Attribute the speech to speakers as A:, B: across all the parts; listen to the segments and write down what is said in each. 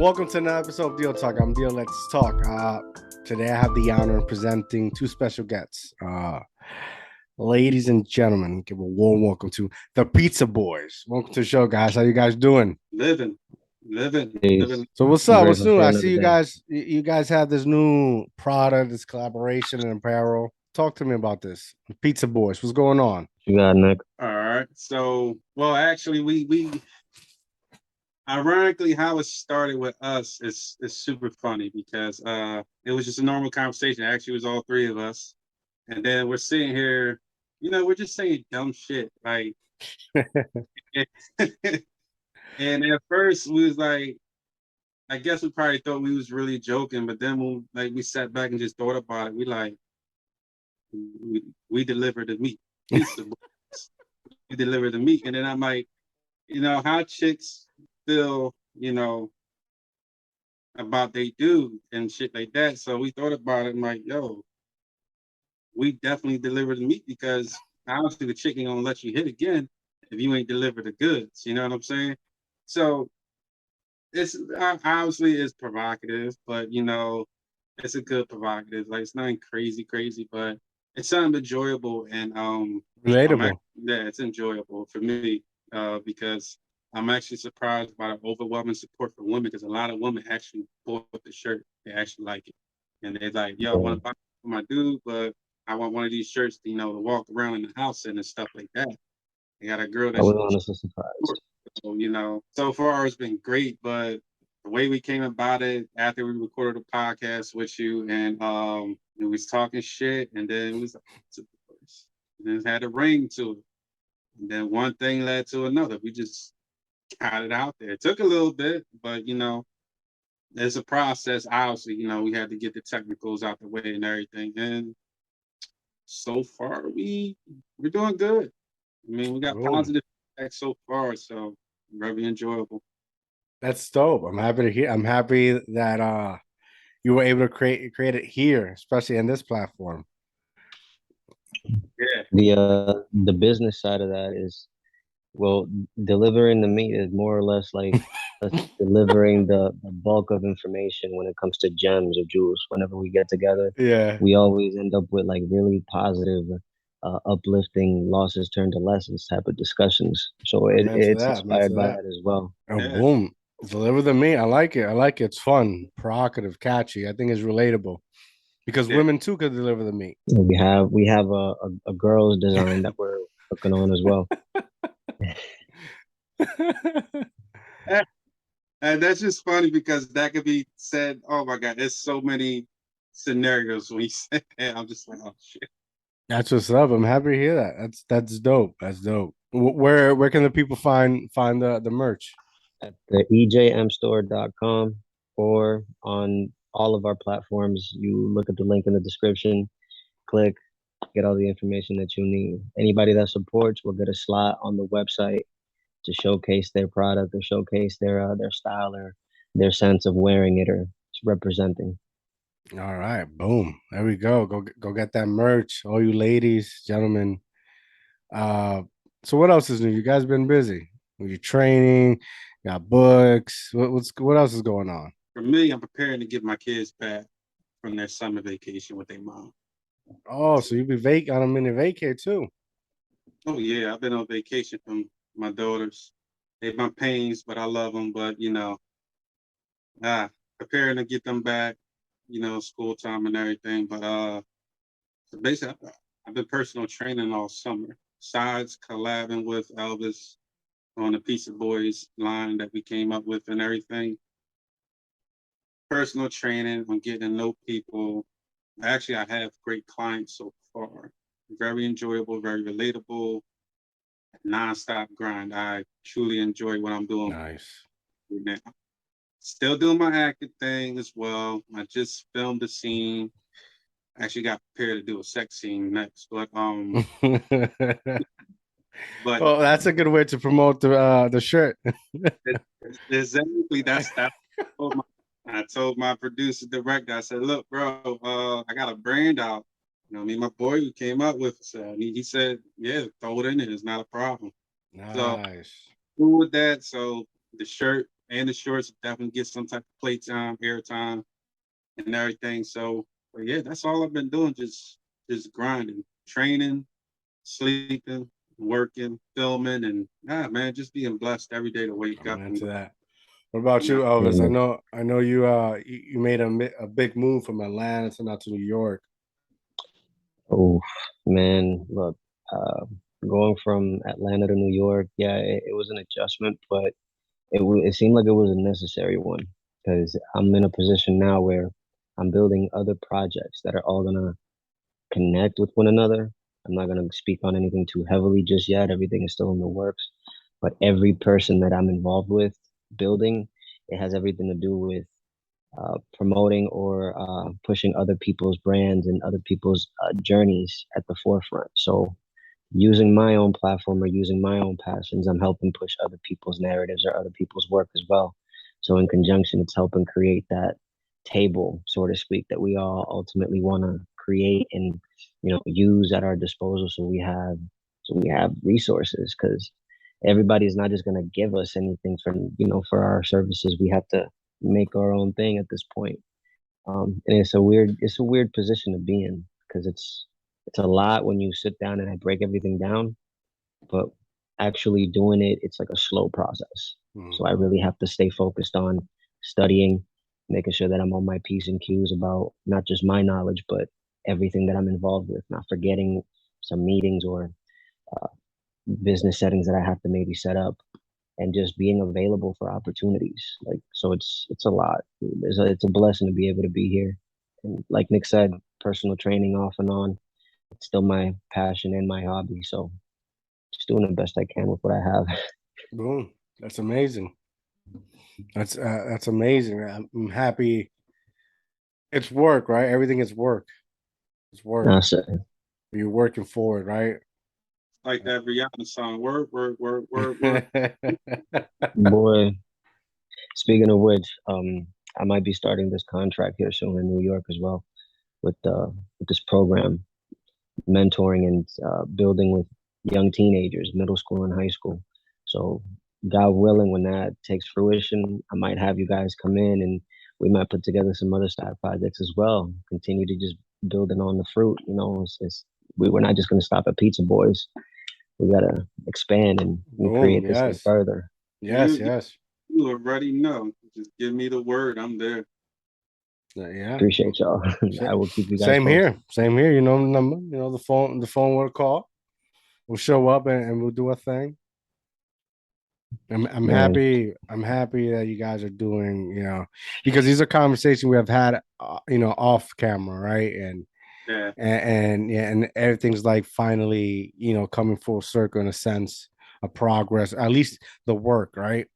A: Welcome to another episode of DIOTALK. I'm Dio. Let's talk. Today I have the honor of presenting two special guests. Ladies and gentlemen, give a warm welcome to the Pizza Boyz. Welcome to the show, guys. How you guys doing?
B: Living.
A: So what's up? What's new? I see you guys. You guys have this new product, this collaboration and apparel. Talk to me about this. Pizza Boyz. What's going on?
C: You got Nick.
B: All right. So, well, actually, we ironically how it started with us is super funny because it was just a normal conversation. Actually, it was all three of us, and then we're sitting here, we're just saying dumb shit like. And at first we was like, I guess we probably thought we was really joking, but then when we sat back and just thought about it, we deliver the meat. We deliver the meat, and then I'm like, how chicks feel, about they do and shit like that. So we thought about it and like, yo, we definitely deliver the meat because obviously the chick ain't gonna let you hit again if you ain't deliver the goods. You know what I'm saying? So it's obviously it's provocative, but it's a good provocative. Like it's nothing crazy, but it's something enjoyable and
A: Relatable.
B: it's enjoyable for me because I'm actually surprised by the overwhelming support for women because a lot of women actually bought the shirt. They actually like it, and they're like, "Yo, I want to buy it for my dude, but I want one of these shirts, to walk around in the house in and stuff like that." I got a girl that
C: I was honestly surprised.
B: So, so far it's been great, but the way we came about it after we recorded a podcast with you and we was talking shit and then it was and then it had a ring to it. And then one thing led to another. We just got it out there. It took a little bit, but it's a process. Obviously, we had to get the technicals out the way and everything. And so far we're doing good. I mean, we got positive feedback so far, so very enjoyable.
A: That's dope. I'm happy to hear. I'm happy that you were able to create it here, especially in this platform.
B: Yeah.
C: The business side of that is, well, delivering the meat is more or less like us delivering the bulk of information when it comes to gems or jewels. Whenever we get together,
A: Yeah,
C: we always end up with like really positive, uplifting losses turned to lessons type of discussions. So
A: amen to
C: it's
A: that. Amen to
C: inspired by
A: that.
C: that as well.
A: Oh,
B: Yeah.
A: boom! Deliver the meat. I like it. I like it. It's fun, provocative, catchy. I think it's relatable because
B: Yeah.
A: women too could deliver the meat.
C: We have a girls design that we're working on as well.
B: And that's just funny because that could be said. Oh my God, there's so many scenarios when you say that. I'm just like, oh shit.
A: That's what's up. I'm happy to hear that. That's dope. That's dope. Where can the people find the merch?
C: At the ejmstore.com or on all of our platforms. You look at the link in the description, click, get all the information that you need. Anybody that supports will get a slot on the website to showcase their product or showcase their style or their sense of wearing it or representing.
A: All right, boom. There we go. Go get that merch. All you ladies, gentlemen. Uh, so what else is new? You guys been busy with your training, got books. What else is going on?
B: For me, I'm preparing to get my kids back from their summer vacation with their mom.
A: Oh, so you be on a mini vacay too.
B: Oh yeah, I've been on vacation from my daughters. They've my pains, but I love them. But preparing to get them back. School time and everything. But so basically, I've been personal training all summer. Besides collabing with Elvis on the Pizza Boyz line that we came up with and everything. Personal training on getting to know people. Actually, I have great clients so far. Very enjoyable, very relatable, non-stop grind. I truly enjoy what I'm doing
A: Nice.
B: right now. Still doing my acting thing as well. I just filmed a scene. Actually got prepared to do a sex scene next, but but
A: Well, that's a good way to promote the shirt.
B: exactly that's I told my producer director, I said, look, bro, I got a brand out. Me and my boy who came up with it. So he said, yeah, throw it in there. It's not a problem. So
A: Nice.
B: cool with that. So the shirt and the shorts definitely get some type of play time, air time, and everything. So, but yeah, that's all I've been doing. Just grinding, training, sleeping, working, filming, and man, just being blessed every day to wake
A: I'm
B: up and
A: into that. What about
B: you
A: you,
B: know.
A: Elvis?
C: And
A: I know you you made a big move from Atlanta to now to New York.
C: oh man, look, uh, going from Atlanta to New York, yeah, it was an adjustment, but it seemed like it was a necessary one because I'm in a position now where I'm building other projects that are all gonna connect with one another. I'm not gonna speak on anything too heavily just yet. Everything is still in the works, but every person that I'm involved with building, it has everything to do with promoting or pushing other people's brands and other people's journeys at the forefront. So using my own platform or using my own passions, I'm helping push other people's narratives or other people's work as well. So in conjunction, it's helping create that table, so to speak, that we all ultimately want to create and use at our disposal. So we have resources because everybody's not just going to give us anything for our services. We have to make our own thing at this point. And it's a weird position to be in because it's a lot when you sit down and I break everything down, but actually doing it, it's like a slow process.
A: Hmm.
C: So I really have to stay focused on studying, making sure that I'm on my P's and Q's about not just my knowledge, but everything that I'm involved with, not forgetting some meetings or uh, business settings that I have to maybe set up and just being available for opportunities. Like so it's a lot. It's a blessing to be able to be here. And like Nick said, personal training off and on. It's still my passion and my hobby. So just doing the best I can with what I have.
A: Boom. That's amazing. That's amazing. I'm happy. It's work, right? Everything is work. It's work.
C: Now, so,
A: You're working for it, right?
B: Like that Rihanna song, work, work, work, work, work.
C: boy, speaking of which, I might be starting this contract here soon in New York as well with this program, mentoring and building with young teenagers, middle school and high school. So, God willing, when that takes fruition, I might have you guys come in and we might put together some other side projects as well. Continue to just building on the fruit. We're not just going to stop at Pizza Boyz. We got to expand and
A: Boom.
C: create this thing
A: Yes.
C: further.
A: Yes.
B: You, you
A: Yes.
B: you already know. Just give me the word. I'm there.
A: Yeah.
C: Appreciate y'all. I will keep you guys
A: Same
C: posted.
A: here. Same here. You know the number. You know the phone will call. We'll show up and we'll do a thing. I'm
C: Man,
A: happy. I'm happy that you guys are doing. Because these are conversations we have had. Off camera, right?
B: Yeah.
A: And yeah, and everything's like finally, coming full circle in a sense of progress. At least the work, right?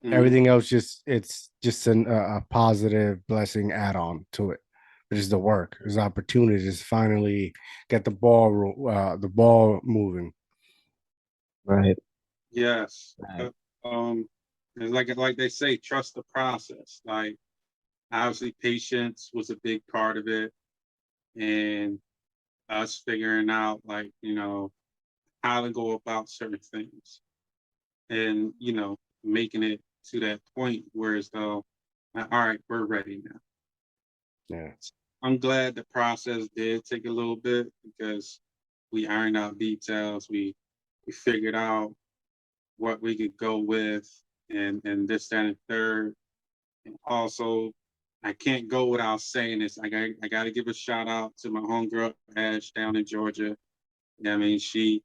B: Hmm.
A: Everything else it's just a positive blessing add on to it. Which is the work. There's opportunities. Finally get the ball moving.
C: right,
B: Yes.
C: right,
B: It's like they say, trust the process. Like obviously, patience was a big part of it, and us figuring out how to go about certain things, and making it to that point where it's though, all right, we're ready now.
A: Yeah.
B: I'm glad the process did take a little bit because we ironed out details. We figured out what we could go with and this, that, and third. And also, I can't go without saying this. I got to give a shout out to my homegirl Ash down in Georgia. I mean, she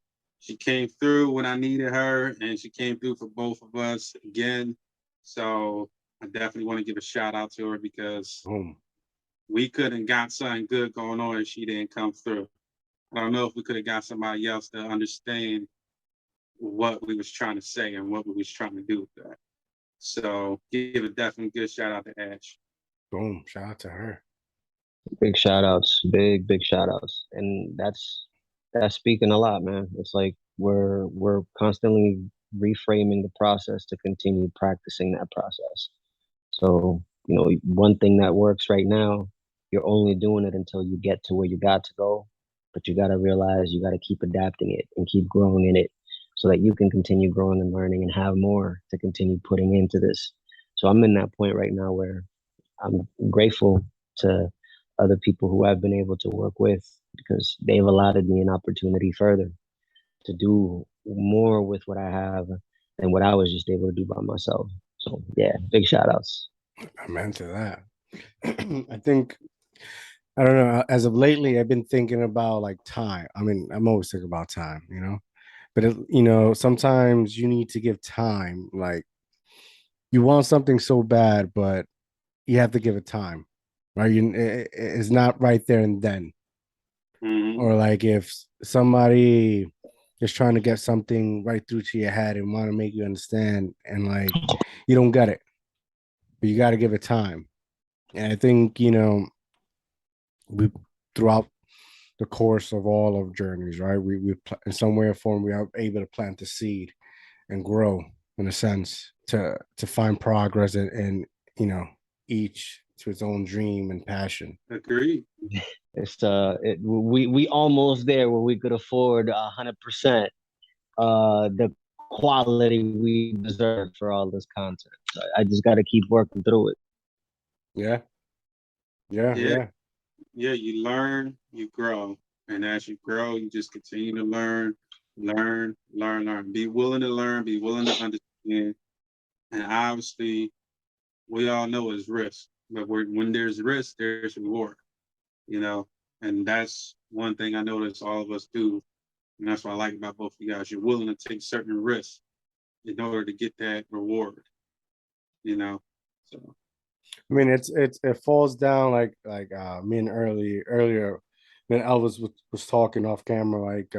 B: came through when I needed her, and she came through for both of us again. So I definitely want to give a shout out to her because
A: Boom.
B: we couldn't got something good going on if she didn't come through. I don't know if we could have got somebody else to understand what we was trying to say and what we was trying to do with that. So give a definitely good shout out to Ash.
A: Boom. Shout out to her.
C: big shout outs, big shout outs, and that's speaking a lot, man. It's like we're constantly reframing the process to continue practicing that process. So, one thing that works right now, you're only doing it until you get to where you got to go. But you got to realize you got to keep adapting it and keep growing in it so that you can continue growing and learning and have more to continue putting into this. So I'm in that point right now where I'm grateful to other people who I've been able to work with because they've allowed me an opportunity further to do more with what I have than what I was just able to do by myself. So yeah, big shout outs.
A: I'm into that. I think I don't know. As of lately, I've been thinking about like time. I mean, I'm always thinking about time, but sometimes you need to give time. Like you want something so bad, but you have to give it time, right? It's not right there and then.
B: Mm-hmm.
A: Or like if somebody is trying to get something right through to your head and want to make you understand, and like you don't get it, but you got to give it time. And I think we throughout the course of all of journeys, right? In some way or form we are able to plant the seed and grow in a sense to find progress and each to its own dream and passion.
B: Agreed.
C: We almost there where we could afford 100% the quality we deserve for all this content. So I just got to keep working through it.
A: Yeah, yeah,
B: Yeah,
A: yeah,
B: yeah. You learn, you grow, and as you grow, you just continue to learn. Be willing to learn. Be willing to understand. And obviously, we all know is risk, but when there's risk, there's reward. You know, and that's one thing I notice all of us do, and that's what I like about both of you guys. You're willing to take certain risks in order to get that reward. You know, so
A: I mean it falls down like me and earlier when Elvis was talking off camera, like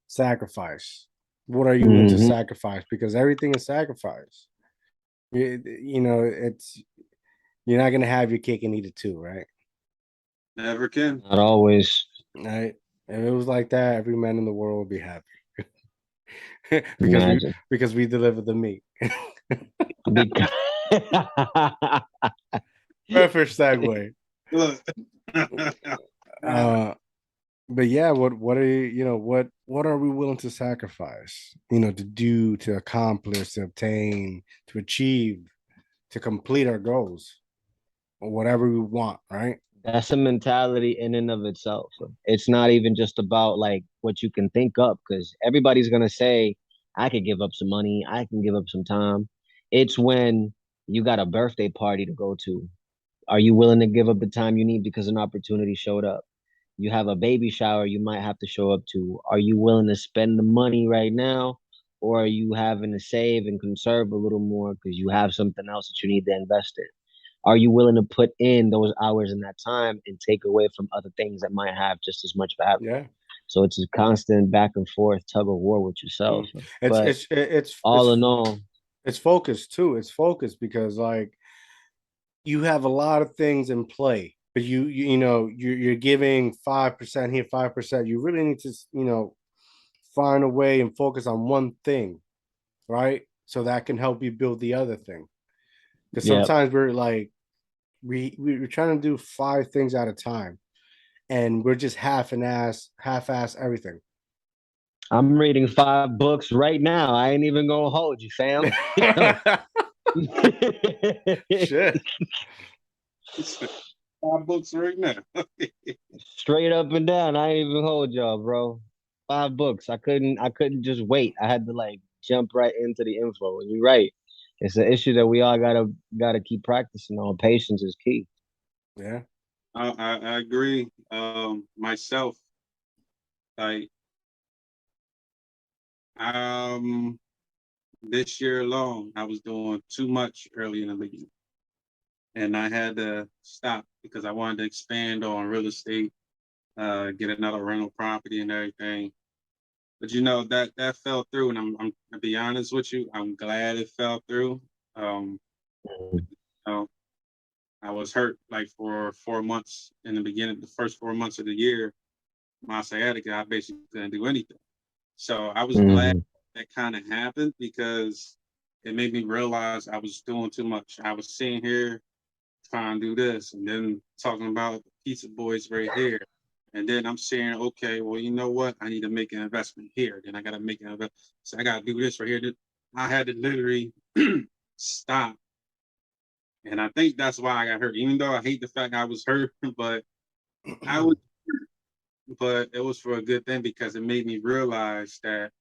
A: sacrifice. What are you willing to
C: Mm-hmm.
A: sacrifice? Because everything is sacrifice. It's you're not gonna have your cake and eat it too, right?
B: never can.
C: Not always.
A: Right. If it was like that, every man in the world would be happy. because we
C: Imagine.
A: because we deliver the meat.
C: Because
A: Perfect segue.
B: Look,
A: Uh but yeah, what are what are we willing to sacrifice, to do, to accomplish, to obtain, to achieve, to complete our goals, or whatever we want, right?
C: that's a mentality in and of itself. It's not even just about like what you can think up, because everybody's gonna say, I could give up some money, I can give up some time. It's when you got a birthday party to go to. Are you willing to give up the time you need because an opportunity showed up? You have a baby shower you might have to show up to. Are you willing to spend the money right now? Or are you having to save and conserve a little more because you have something else that you need to invest in? Are you willing to put in those hours and that time and take away from other things that might have just as much value?
A: Yeah.
C: So it's a constant back and forth tug of war with yourself.
A: Mm. it's
C: But
A: it's it's
C: all
A: it's
C: in all,
A: it's focused too. It's focused because like you have a lot of things in play, but you're giving 5% here, 5%. You really need to find a way and focus on one thing, right? So that can help you build the other thing. Because
C: yeah,
A: sometimes we're like we're trying to do five things at a time, and we're just half ass everything.
C: I'm reading 5 books right now. I ain't even gonna hold you, fam.
A: Shit.
B: it's 5 books right now.
C: Straight up and down. I ain't even hold y'all, bro. 5 books. I couldn't just wait. I had to like jump right into the info. And you're right. It's an issue that we all gotta keep practicing on. Patience is key.
A: Yeah.
B: I agree. Myself, like um, this year alone, I was doing too much early in the beginning, and I had to stop because I wanted to expand on real estate, get another rental property and everything. But that fell through, and I'm to be honest with you, I'm glad it fell through. Um,
C: Mhm.
B: you know, I was hurt like for 4 months in the beginning, the first 4 months of the year. My sciatica, I basically couldn't do anything. So I was glad
C: Mhm.
B: that kind of happened because it made me realize I was doing too much. I was sitting here trying to do this and then talking about the Pizza Boyz right here. And then I'm saying, okay, well, you know what? I need to make an investment here. Then I got to make an investment. So I got to do this right here. I had to literally stop. And I think that's why I got hurt. Even though I hate the fact I was hurt, but I was, but it was for a good thing because it made me realize that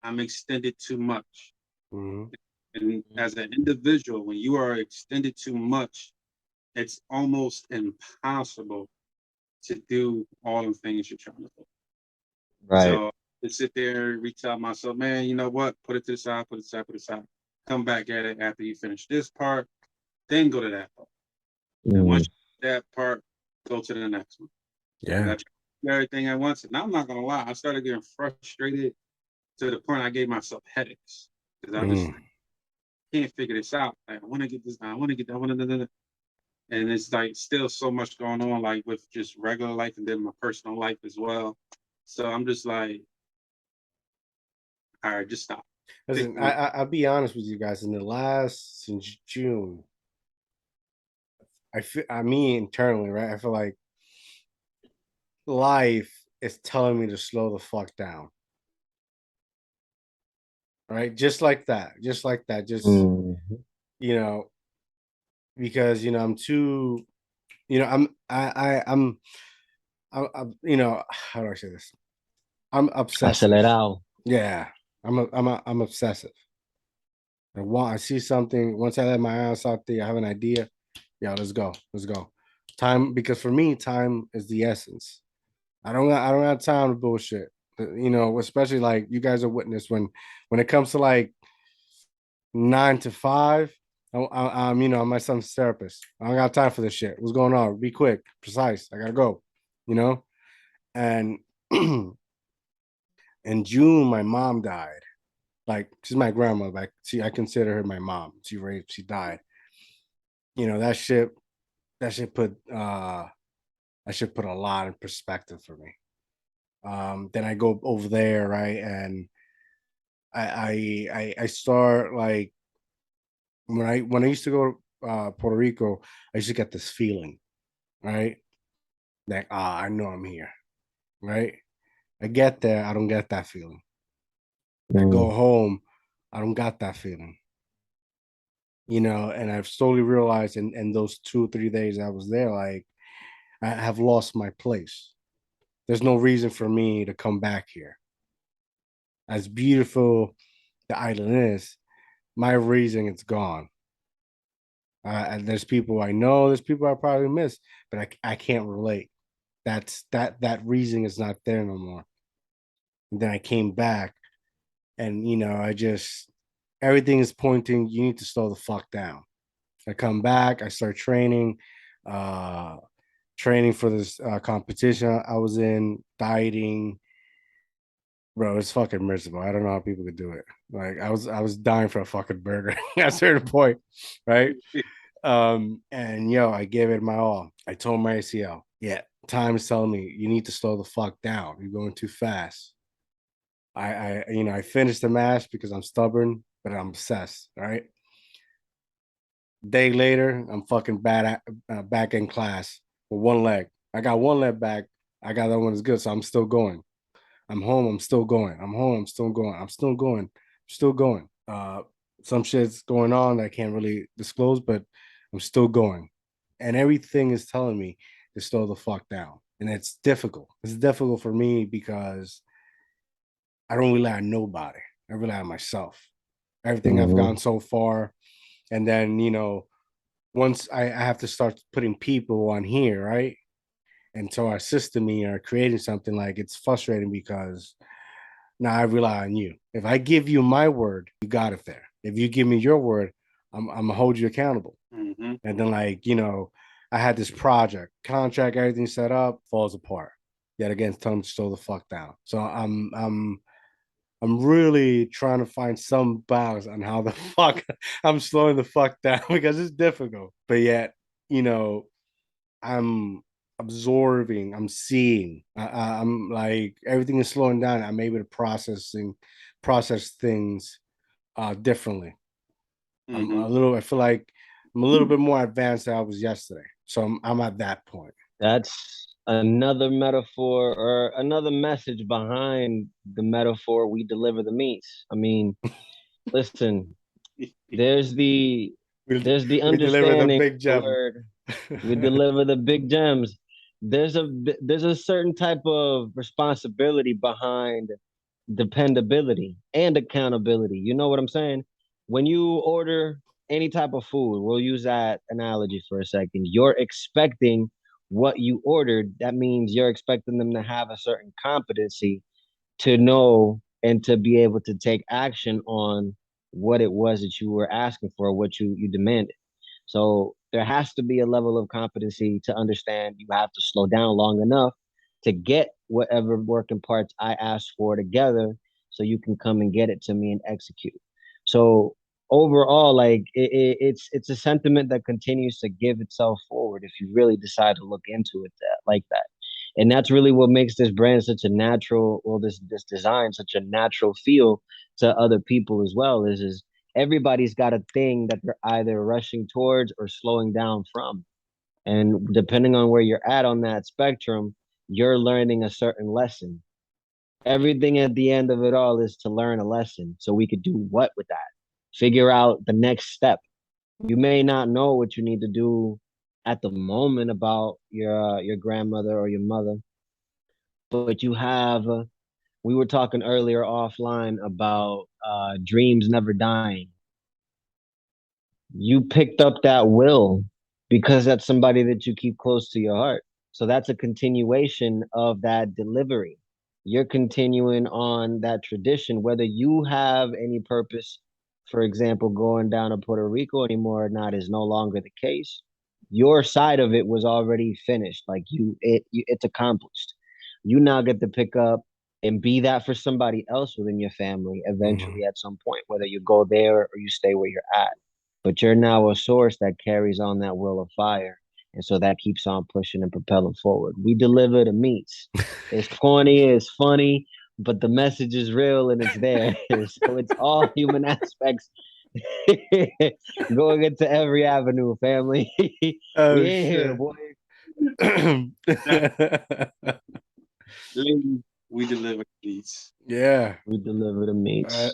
B: I'm extended too much.
A: Mhm.
B: And as an individual, when you are extended too much, it's almost impossible to do all the things you're trying to do.
C: Right.
B: So to sit there and retell myself, man, you know what? Put it to the side, put it aside, put it aside. Come back at it after you finish this part, then go to that part. And once you do that part, go to the next one. And
A: Yeah.
B: I tried everything at once. And I'm not gonna lie, I started getting frustrated to the point I gave myself headaches. Because I just can't figure this out. Like, I want to get this, I want to get that, I want to. And it's like still so much going on, like with just regular life and then my personal life as well. So I'm just like, all right, just stop.
A: Listen, I'll be honest with you guys. In the last since June, I mean internally, right? I feel like life is telling me to slow the fuck down, right? Just like that, just like that, just you know, because I'm too, how do I say this? I'm obsessive.
C: Acelerado.
A: Yeah, I'm obsessive. I see something. Once I let my ass out there, I have an idea. Yeah, let's go. Time, because for me, time is the essence. I don't have time to bullshit. Especially like you guys are witness when it comes to like 9 to 5. I'm my son's therapist. I don't got time for this shit. What's going on? Be quick, precise. I gotta go. You know, and in June, my mom died. Like she's my grandmother. Like I consider her my mom. She died. That shit. That should put a lot in perspective for me. Then I go over there, right, and I start like when I used to go to Puerto Rico, I used to get this feeling, right, that I know I'm here, right. I get there, I don't get that feeling. I go home, I don't got that feeling, and I've slowly realized in those 2 or 3 days I was there, like I have lost my place. There's no reason for me to come back here. As beautiful the island is, my reason it's gone. And there's people I know, there's people I probably miss, but I can't relate. That reason is not there no more. And then I came back, and I just everything is pointing. You need to slow the fuck down. I come back, I start uh, training for this competition I was in, dieting. Bro, it's fucking miserable. I don't know how people could do it. Like I was dying for a fucking burger at a certain point, right? And I gave it my all. I told my ACL, yeah, time is telling me you need to slow the fuck down. You're going too fast. I finished the match because I'm stubborn, but I'm obsessed. Right. Day later, I'm fucking back in class with one leg. I got one leg back. I got that one is good, so I'm still going. I'm home. I'm still going. I'm home. I'm still going. I'm still going. Still going. Some shit's going on that I can't really disclose, but I'm still going. And everything is telling me to slow the fuck down. And it's difficult. It's difficult for me because I don't rely on nobody. I rely on myself. Everything I've gone so far. And then, once I have to start putting people on here, right? And so assisting me or creating something, like it's frustrating because now I rely on you. If I give you my word, you got it there. If you give me your word, I'm gonna hold you accountable.
B: Mm-hmm.
A: And then I had this project, contract, everything set up, falls apart. Yet again, tell them to slow the fuck down. So I'm really trying to find some balance on how the fuck I'm slowing the fuck down because it's difficult. But yet, you know, I'm absorbing, I'm seeing. I'm like everything is slowing down. I'm able to process things differently.
B: Mm-hmm.
A: I feel like I'm a little bit more advanced than I was yesterday. So I'm at that point.
C: That's another metaphor or another message behind the metaphor we deliver the meats. I mean, listen, There's the
A: We
C: there's the
A: we deliver the
C: understanding
A: big
C: the
A: gem.
C: word. We deliver the big gems. There's a certain type of responsibility behind dependability and accountability. You know what I'm saying? When you order any type of food, we'll use that analogy for a second. You're expecting what you ordered. That means you're expecting them to have a certain competency to know and to be able to take action on what it was that you were asking for, what you demanded. So there has to be a level of competency to understand you have to slow down long enough to get whatever working parts I asked for together so you can come and get it to me and execute. So overall, like it's a sentiment that continues to give itself forward if you really decide to look into it like that. And that's really what makes this brand such a natural, well, this design such a natural feel to other people as well. Is everybody's got a thing that they're either rushing towards or slowing down from. And depending on where you're at on that spectrum, you're learning a certain lesson. Everything at the end of it all is to learn a lesson so we could do what with that? Figure out the next step. You may not know what you need to do at the moment about your grandmother or your mother, but you have we were talking earlier offline about dreams never dying. You picked up that will because that's somebody that you keep close to your heart. So that's a continuation of that delivery. You're continuing on that tradition, whether you have any purpose, for example, going down to Puerto Rico anymore or not, is no longer the case. Your side of it was already finished. Like it's accomplished. You now get to pick up and be that for somebody else within your family
A: Mhm.
C: eventually at some point, whether you go there or you stay where you're at, but you're now a source that carries on that will of fire. And so that keeps on pushing and propelling forward. We deliver the meats. It's corny, it's funny, but the message is real and it's there. So it's all human aspects going into every avenue, family. We
A: Oh
C: in here,
A: shit.
C: boy.
B: Ladies, we deliver these.
A: Yeah.
C: We deliver the meats.
A: Uh,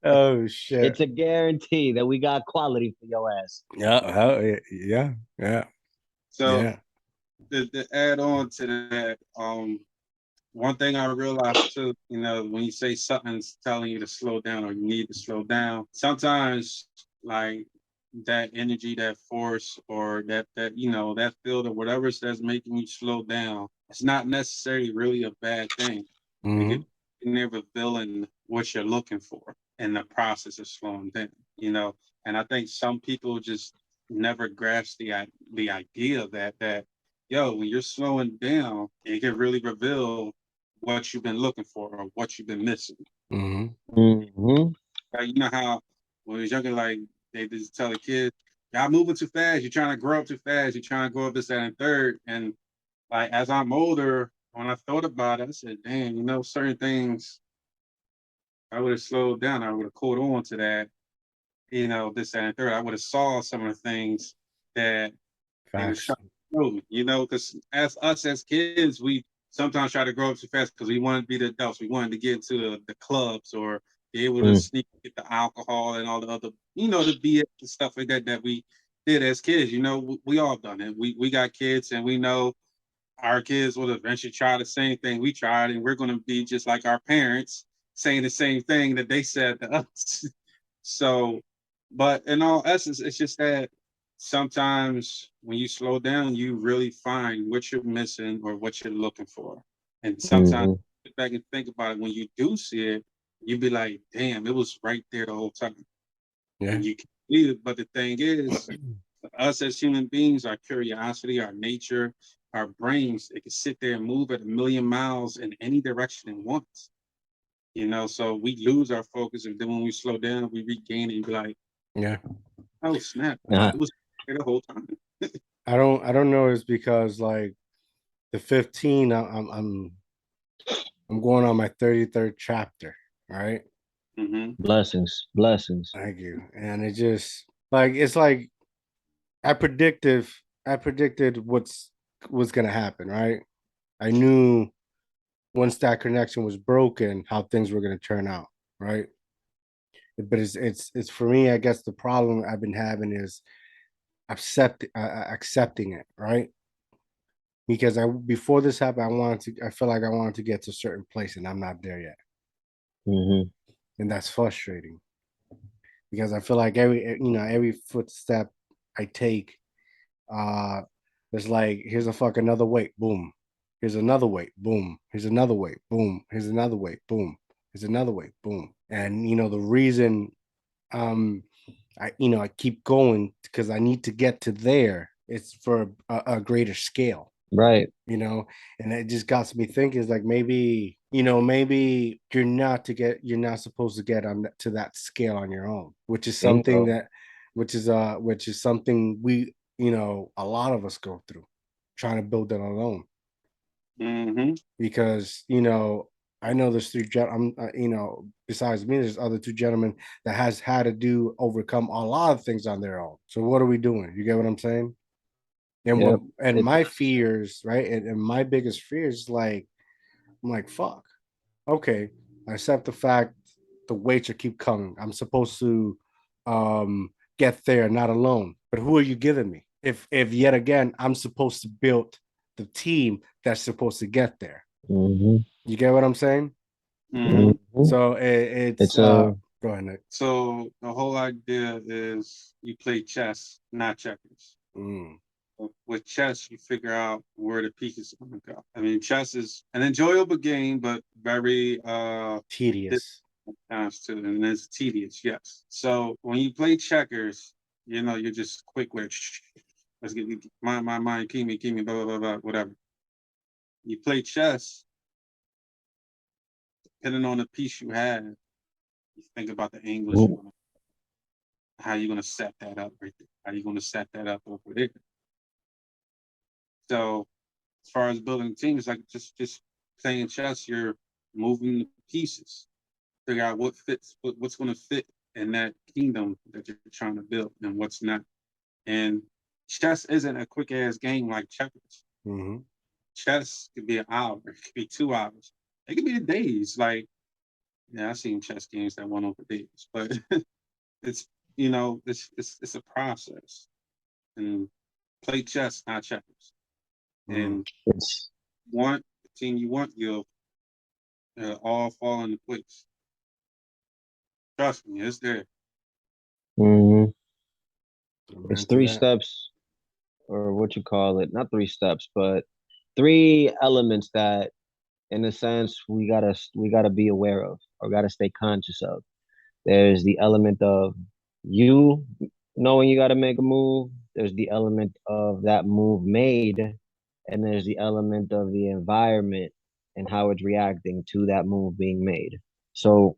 A: oh shit.
C: It's a guarantee that we got quality for your ass.
A: Yeah. Yeah.
B: So
A: Yeah.
B: to add on to that, one thing I realized too, when you say something's telling you to slow down or you need to slow down, sometimes like that energy, that force, or that field or whatever that's making you slow down, it's not necessarily really a bad thing. It could
A: Hmm.
B: be revealing what you're looking for in the process of slowing down. And I think some people just never grasp the idea that yo, when you're slowing down, it can really reveal what you've been looking for or what you've been missing.
A: Hmm.
C: Mm-hmm.
B: Like, you know how when we was younger, like they just tell the kids, y'all moving too fast, you're trying to grow up too fast, you're trying to grow up this, that, and third. And like as I'm older, when I thought about it, I said, damn, certain things I would have slowed down, I would have caught on to that, this, that, and third. I would have saw some of the things that they was
A: Facts.
B: trying to show me, because as kids, we sometimes try to grow up too fast because we wanted to be the adults. We wanted to get into the clubs or be able to
C: Mm.
B: sneak get the alcohol and all the other, the BS and stuff like that we did as kids. We all done it. We got kids and we know our kids will eventually try the same thing we tried, and we're going to be just like our parents saying the same thing that they said to us. So, but in all essence, it's just that sometimes when you slow down, you really find what you're missing or what you're looking for. And sometimes
C: Mm-hmm.
B: sit back and think about it. When you do see it, you be like, damn, it was right there the whole time.
A: Yeah.
B: And you can see it. But the thing is, us as human beings, our curiosity, our nature, our brains, it can sit there and move at a million miles in any direction at once. So we lose our focus, and then when we slow down, we regain it and be like,
A: Yeah.
B: oh snap,
C: Uh,
B: it was there the whole time.
A: I don't know. It's because like the 15, I'm going on my 33rd chapter. Right.
B: Mm-hmm.
C: blessings, blessings.
A: Thank you. And it just like it's like I predicted I predicted what's gonna happen, right? I knew once that connection was broken, how things were gonna turn out. right? But it's for me. I guess the problem I've been having is accepting it, right? Because I before this happened, I feel like I wanted to get to a certain place, and I'm not there yet,
C: Mm-hmm.
A: and that's frustrating because I feel like every footstep I take, uh, there's like here's a fuck another weight, boom, here's another weight, boom, here's another weight, boom, here's another weight, boom, here's another weight, boom, and the reason um I keep going because I need to get to there. It's for a greater scale,
C: Right.
A: you know, and it just got me thinking. It's like maybe you're not supposed to get on to that scale on your own, which is something
C: Bingo.
A: that, which is something we, a lot of us go through, trying to build it alone.
B: Mm-hmm.
A: Because I know there's three besides me there's other two gentlemen that has had to overcome a lot of things on their own. So what are we doing? You get what I'm saying? And what
C: Yep.
A: and
C: It's
A: my fears, right? And my biggest fear is like, I'm like, fuck. Okay, I accept the fact the weights are keep coming. I'm supposed to get there, not alone. But who are you giving me? If yet again I'm supposed to build the team that's supposed to get there.
C: mm-hmm.
A: You get what I'm saying?
B: Mm-hmm.
C: Mm-hmm.
A: So it's
C: It's a
A: go ahead, Nick.
B: So the whole idea is you play chess, not checkers.
A: Mm,
B: With chess, you figure out where the pieces are going to go. I mean, chess is an enjoyable game, but very
A: tedious.
B: times too, and it's tedious. Yes. So when you play checkers, you're just quick with. Let's get my mind, keep me, blah blah blah blah, whatever. You play chess, depending on the piece you have, you think about the angles you want, how you're gonna set that up right there, how you're gonna set that up over there. So as far as building teams, like just playing chess, you're moving the pieces, figure out what fits, what's going to fit in that kingdom that you're trying to build, and what's not. And chess isn't a quick ass game like checkers.
A: Mm-hmm.
B: Chess could be an hour, it could be 2 hours, it could be days. Like, yeah, I've seen chess games that went over days, but it's it's a process. And play chess, not checkers.
A: Mm.
B: And
C: it's
B: want the team you want, you'll all fall into place. Trust me, it's there.
C: mm-hmm. It's
A: Amen to
C: three
A: that.
C: steps, or what you call it, not three steps, but three elements that in a sense we gotta be aware of or gotta stay conscious of. There's the element of you knowing you gotta make a move. There's the element of that move made, and there's the element of the environment and how it's reacting to that move being made. So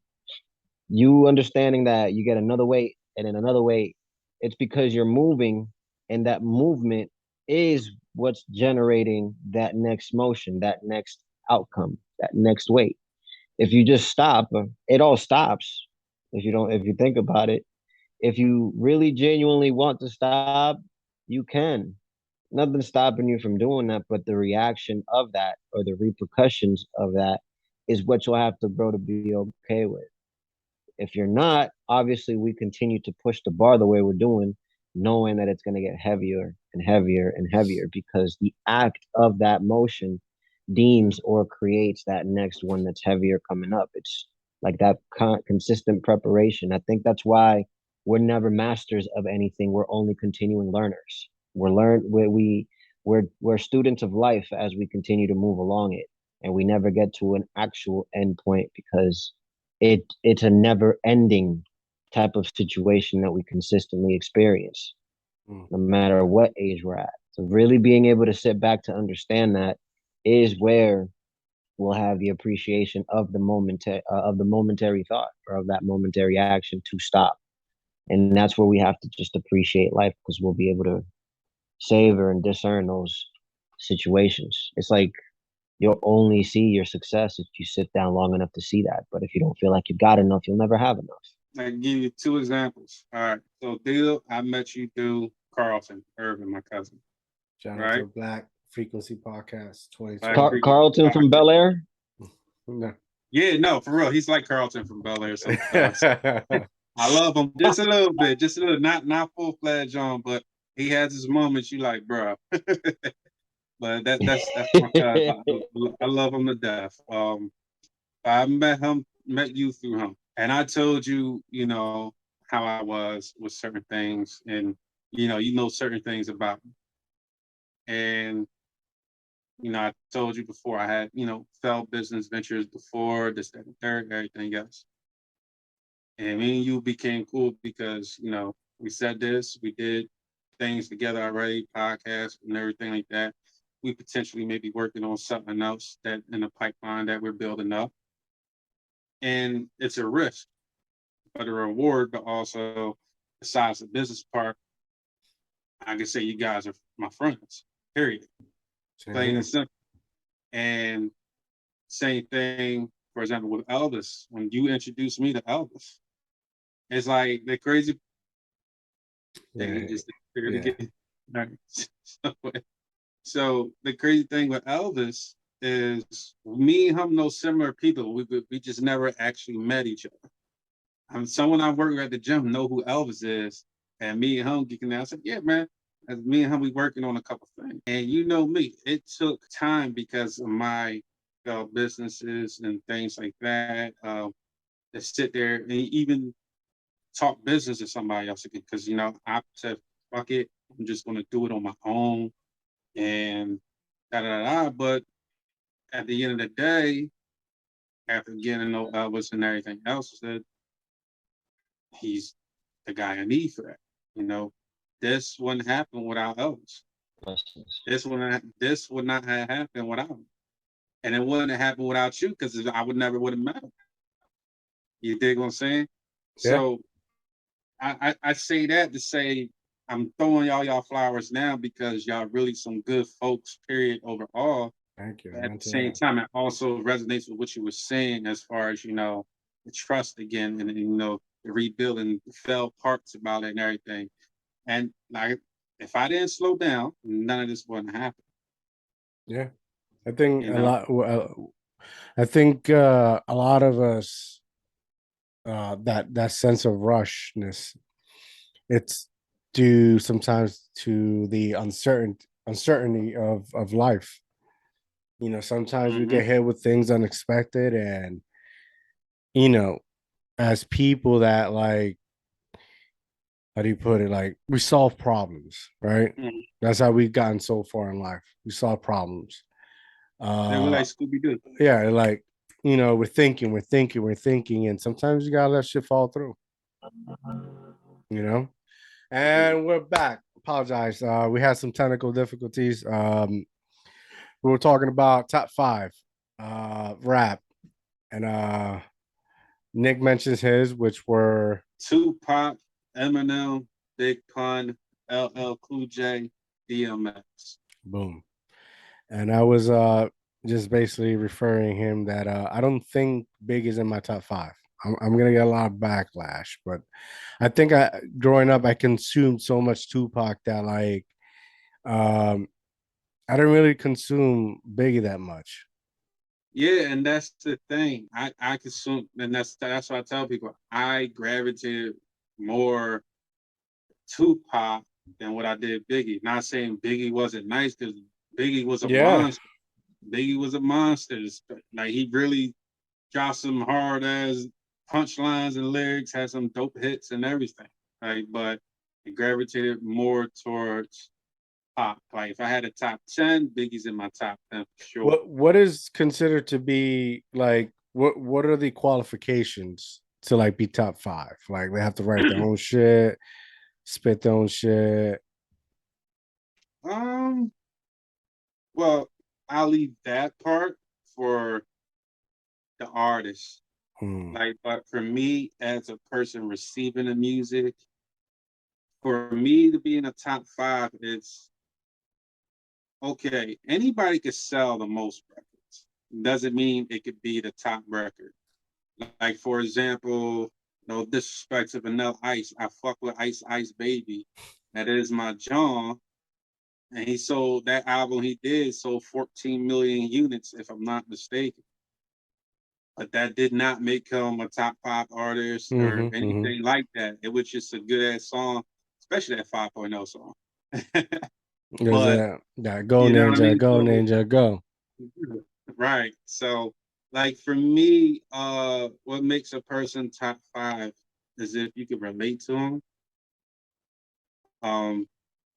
C: you understanding that you get another weight and then another weight, it's because you're moving, and that movement is what's generating that next motion, that next outcome, that next weight. If you just stop, it all stops. If you think about it, if you really genuinely want to stop, you can. Nothing's stopping you from doing that, but the reaction of that or the repercussions of that is what you'll have to grow to be okay with. If you're not, obviously we continue to push the bar the way we're doing, knowing that it's going to get heavier and heavier and heavier because the act of that motion deems or creates that next one that's heavier coming up. It's like that consistent preparation. I think that's why we're never masters of anything. We're only continuing learners. We're students of life as we continue to move along it, and we never get to an actual end point because it's a never ending type of situation that we consistently experience,
A: Mm.
C: no matter what age we're at. So really being able to sit back to understand that is where we'll have the appreciation of the momentary thought or of that momentary action to stop. And that's where we have to just appreciate life because we'll be able to savor and discern those situations. It's like you'll only see your success if you sit down long enough to see that. But if you don't feel like you got enough, you'll never have enough.
B: I can give you two examples. All right. So, Deal, I met you through Carlton Irvin, my cousin.
A: Shout out
B: Right?
A: to Black Frequency Podcast
B: Black
A: 2020.
B: Freak
C: Carlton from
B: Podcast.
C: Bel Air.
A: No,
B: Yeah, no, for real. He's like Carlton from Bel Air sometimes. I love him just a little bit, just a little, not full fledged on, but he has his moments. You like, bro. But that's my cousin. I love him to death. I met you through him, and I told you, you know, how I was with certain things, and you know certain things about me, and I told you before I had, failed business ventures before this, that, and third, everything else, and me and you became cool because we said this, we did things together already, podcasts and everything like that. We potentially may be working on something else that in the pipeline that we're building up, and it's a risk but a reward, but also besides the business part, I can say you guys are my friends. Period.
A: Same
B: Plain
A: here.
B: and simple. And same thing, for example, with Elvis. When you introduced me to Elvis, it's like the crazy thing he
A: Yeah,
B: just figured
A: yeah.
B: again. Right. So, so the crazy thing with Elvis is me and him know similar people. We just never actually met each other. Someone I work with at the gym know who Elvis is, and me and him geeking out. I said, "Yeah, man." As me and him, we working on a couple things, and you know me, it took time because of my businesses and things like that. To sit there and even talk business to somebody else again, because I said, "Fuck it, I'm just gonna do it on my own," and da da da. But at the end of the day, after getting to know Elvis and everything else, I said he's the guy I need for that. You know, this wouldn't happen without Elvis. This would not have happened without him. And it wouldn't have happened without you because I would have met him. You dig what I'm saying?
A: Yeah.
B: So I say that to say I'm throwing y'all flowers now because y'all really some good folks, period, overall.
A: Thank you.
B: But at
A: Amen
B: the
A: to
B: same
A: that.
B: time, it also resonates with what you were saying as far as, the trust again and the rebuilding the failed parts about it and everything. And like, if I didn't slow down, none of this wouldn't happen.
A: Yeah. I think
B: You
A: a
B: know,
A: lot. I think a lot of us that sense of rushness. It's due sometimes to the uncertainty of life. Sometimes we
B: hmm
A: get hit with things unexpected, and you know, as people that like, how do you put it? Like we solve problems, right?
B: hmm
A: That's how we've gotten so far in life. We solve problems.
B: they were
A: Uh,
B: like Scooby Doo.
A: yeah, like we're thinking, and sometimes you gotta let shit fall through. You know.
B: Yeah.
A: And we're back. Apologize. We had some technical difficulties. We were talking about top five rap, and Nick mentions his, which were
B: Tupac, Eminem, Big Pun, LL Cool J, DMX.
A: boom. And I was just basically referring him that I don't think Big is in my top five. I'm gonna get a lot of backlash, but I think growing up I consumed so much Tupac that like um I didn't really consume Biggie that much.
B: Yeah, and that's the thing. I consume, and that's what I tell people. I gravitated more Tupac than what I did Biggie. Not saying Biggie wasn't nice because Biggie was a
A: Yeah,
B: monster. Biggie was a monster. Like he really dropped some hard ass punchlines and lyrics, had some dope hits and everything. Right, but it gravitated more towards pop. Like if I had a top 10, Biggie's in my top 10 for sure.
A: what is considered to be like what are the qualifications to like be top five? Like they have to write their own shit, spit their own shit.
B: um, well, I'll leave that part for the artist.
A: Hmm.
B: Like, but for me as a person receiving the music, for me to be in the top five, it's okay. Anybody could sell the most records. Doesn't mean it could be the top record. Like for example, no disrespect to Vanilla Ice. I fuck with Ice Baby. That is my John. And he sold that album he did sold 14 million units, if I'm not mistaken. but that did not make him a top 5 artist or anything like that. It was just a good ass song, especially that 5.0 song.
A: Is
B: But
A: that go
B: you know what I
A: ninja,
B: mean?
A: go
B: So,
A: ninja, go.
B: right. So like for me, what makes a person top 5 is if you can relate to them. Um,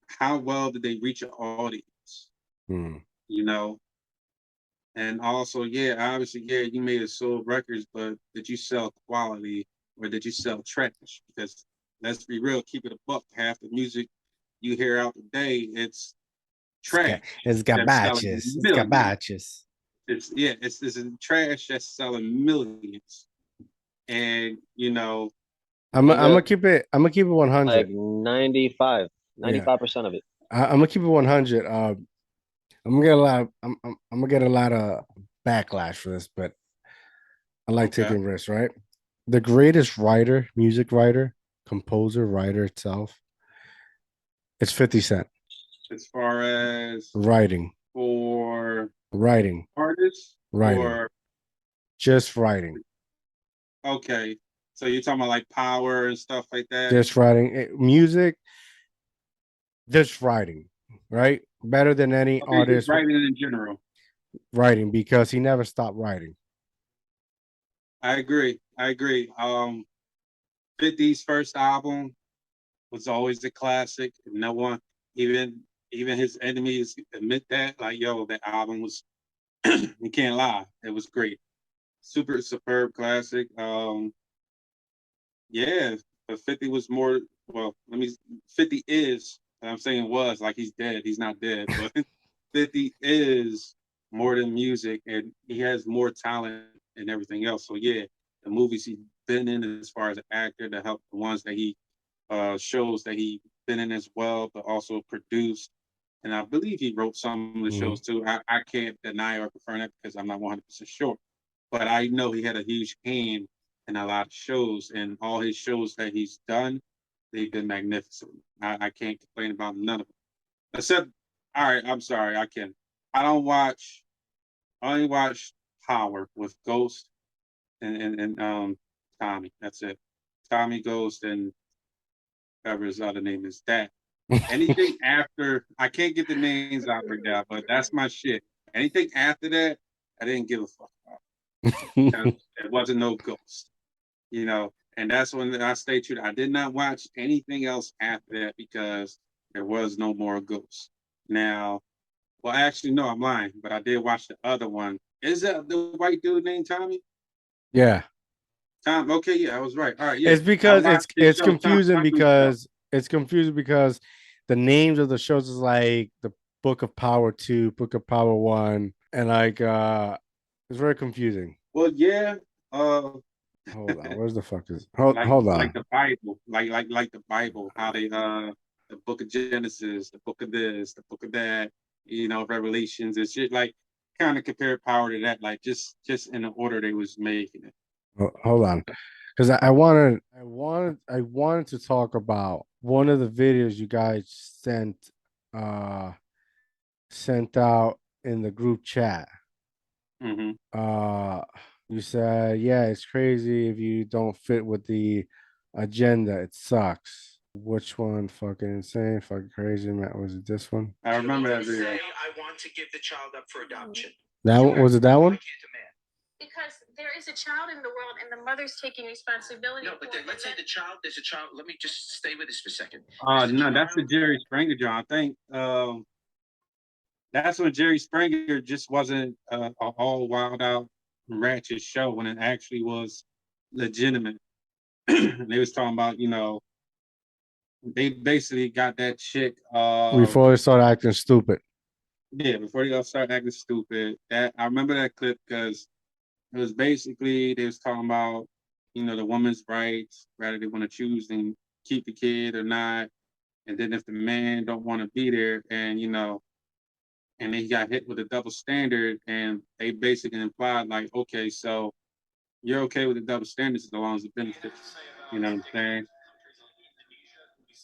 B: how well did they reach an audience?
A: Hmm.
B: You know, and also, yeah, obviously, yeah, you may have sold records, but did you sell quality or did you sell trash? Because let's be real, keep it a buck. Half the music you hear out today, it's trash
A: It's
B: that's selling
A: gabaches. It's
B: millions.
A: gabaches.
B: It's yeah, it's trash that's selling millions. And you know,
A: I'm
C: Nigga,
A: gonna keep it. I'm gonna keep it
C: like
A: 100.
C: 95,
A: Yeah,
C: 95% of it.
A: I'm gonna keep it 100. I'm gonna get a lot. I'm gonna get a lot of backlash for this, but I like
B: okay,
A: taking risks. Right, the greatest writer, music writer, composer, writer itself, it's 50 Cent.
B: as far as
A: Writing,
B: for
A: writing,
B: artists
A: writing,
B: or
A: just writing,
B: okay, so you're talking about like power and stuff like that.
A: just writing. Music, just writing. Right, better than any
B: Okay, just
A: artist
B: writing in general.
A: writing because he never stopped writing.
B: I agree. I agree. 50's first album was always a classic. No one, even even his enemies admit that. Like, yo, that album was you can't lie. It was great. Super superb classic. Yeah, but 50 was more well, let me 50 is I'm saying was like he's dead. He's not dead, but 50 is more than music and he has more talent and everything else. So yeah, the movies he's been in as far as an actor, to help the ones that he shows that he been in as well, but also produced. And I believe he wrote some of the
A: Mhm.
B: shows too. I can't deny or confirm that because I'm not 100% sure. But I know he had a huge hand in a lot of shows, and all his shows that he's done, they've been magnificent. I can't complain about none of them. Except, all right, I'm sorry, I can. I don't watch. I only watch Power with Ghost and Tommy. That's it. Tommy Ghost and whatever his other name is. That anything after I can't get the names out right now, but that's my shit. Anything after that, I didn't give a fuck about. It wasn't no Ghost, you know. And that's when I stay true. I did not watch anything else after that because there was no more Ghost. Now, well, actually, no, I'm lying, but I did watch the other one. Is that the white dude named Tommy?
A: Yeah,
B: Tom. Okay, yeah, I was right. All right, yeah.
A: it's
B: I
A: because
B: watched his
A: it's
B: show,
A: confusing
B: Tommy's show.
A: because the names of the shows is like the Book of Power 2, Book of Power 1, and like it's very confusing.
B: Well, yeah. Uh,
A: Hold on, where's the fuck is
B: like
A: hold
B: like
A: on.
B: the Bible, like the Bible, how they the book of Genesis, the book of this, the book of that, you know, Revelations and shit. Like kind of compare power to that, like just in the order they was making it.
A: Hold on. Because I wanted to talk about one of the videos you guys uh sent out in the group chat.
B: Hmm.
A: Uh, you said, yeah, it's crazy if you don't fit with the agenda. It sucks. Which one? Fucking insane, fucking crazy, man. Was it this one?
B: I remember that video.
D: I want to give the child up for adoption.
A: That one was it? That one?
D: Because there is a child in the world and the mother's taking responsibility. No, but then let's say there's a child. Let me just stay with this for a second.
B: No, that's the Jerry Springer John. I think that's when Jerry Springer just wasn't a all wild out ratchet show when it actually was legitimate. They was talking about, you know, they basically got that chick.
A: Before they start acting stupid.
B: Yeah, before they all start acting stupid. That I remember that clip because it was basically they was talking about, you know, the woman's rights, whether they want to choose and keep the kid or not, and then if the man don't want to be there, and you know, and then he got hit with a double standard, and they basically implied like, okay, so you're okay with the double standards as long as it benefits. You know what I'm saying?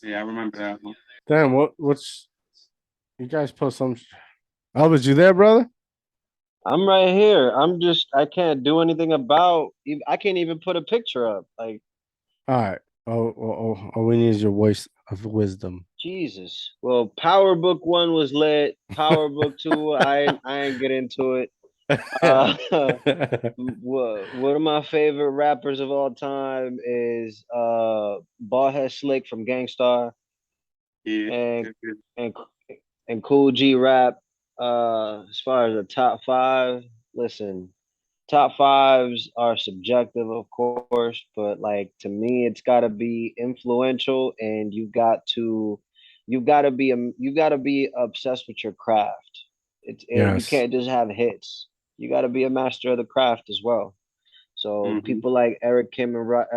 B: Yeah, I remember that one.
A: Damn, what's you guys post some Elvis, you there, brother?
C: I'm right here. I can't do anything about. I can't even put a picture up. Like
A: All right. All we need is your voice of wisdom.
C: Jesus. Well, Power Book 1 was lit. Power Book 2, I ain't get into it. Uh, one of my favorite rappers of all time is Ballhead Slick from Gangstar
B: Yeah.
C: and
B: Good, good.
C: and and Cool G Rap. As far as the top five, listen, top fives are subjective, of course, but like to me, it's got to be influential, and you got to be obsessed with your craft. You
A: Yes.
C: can't just have hits. You got to be a master of the craft as well. So
B: Mm-hmm.
C: people like Eric Kim and
A: Rock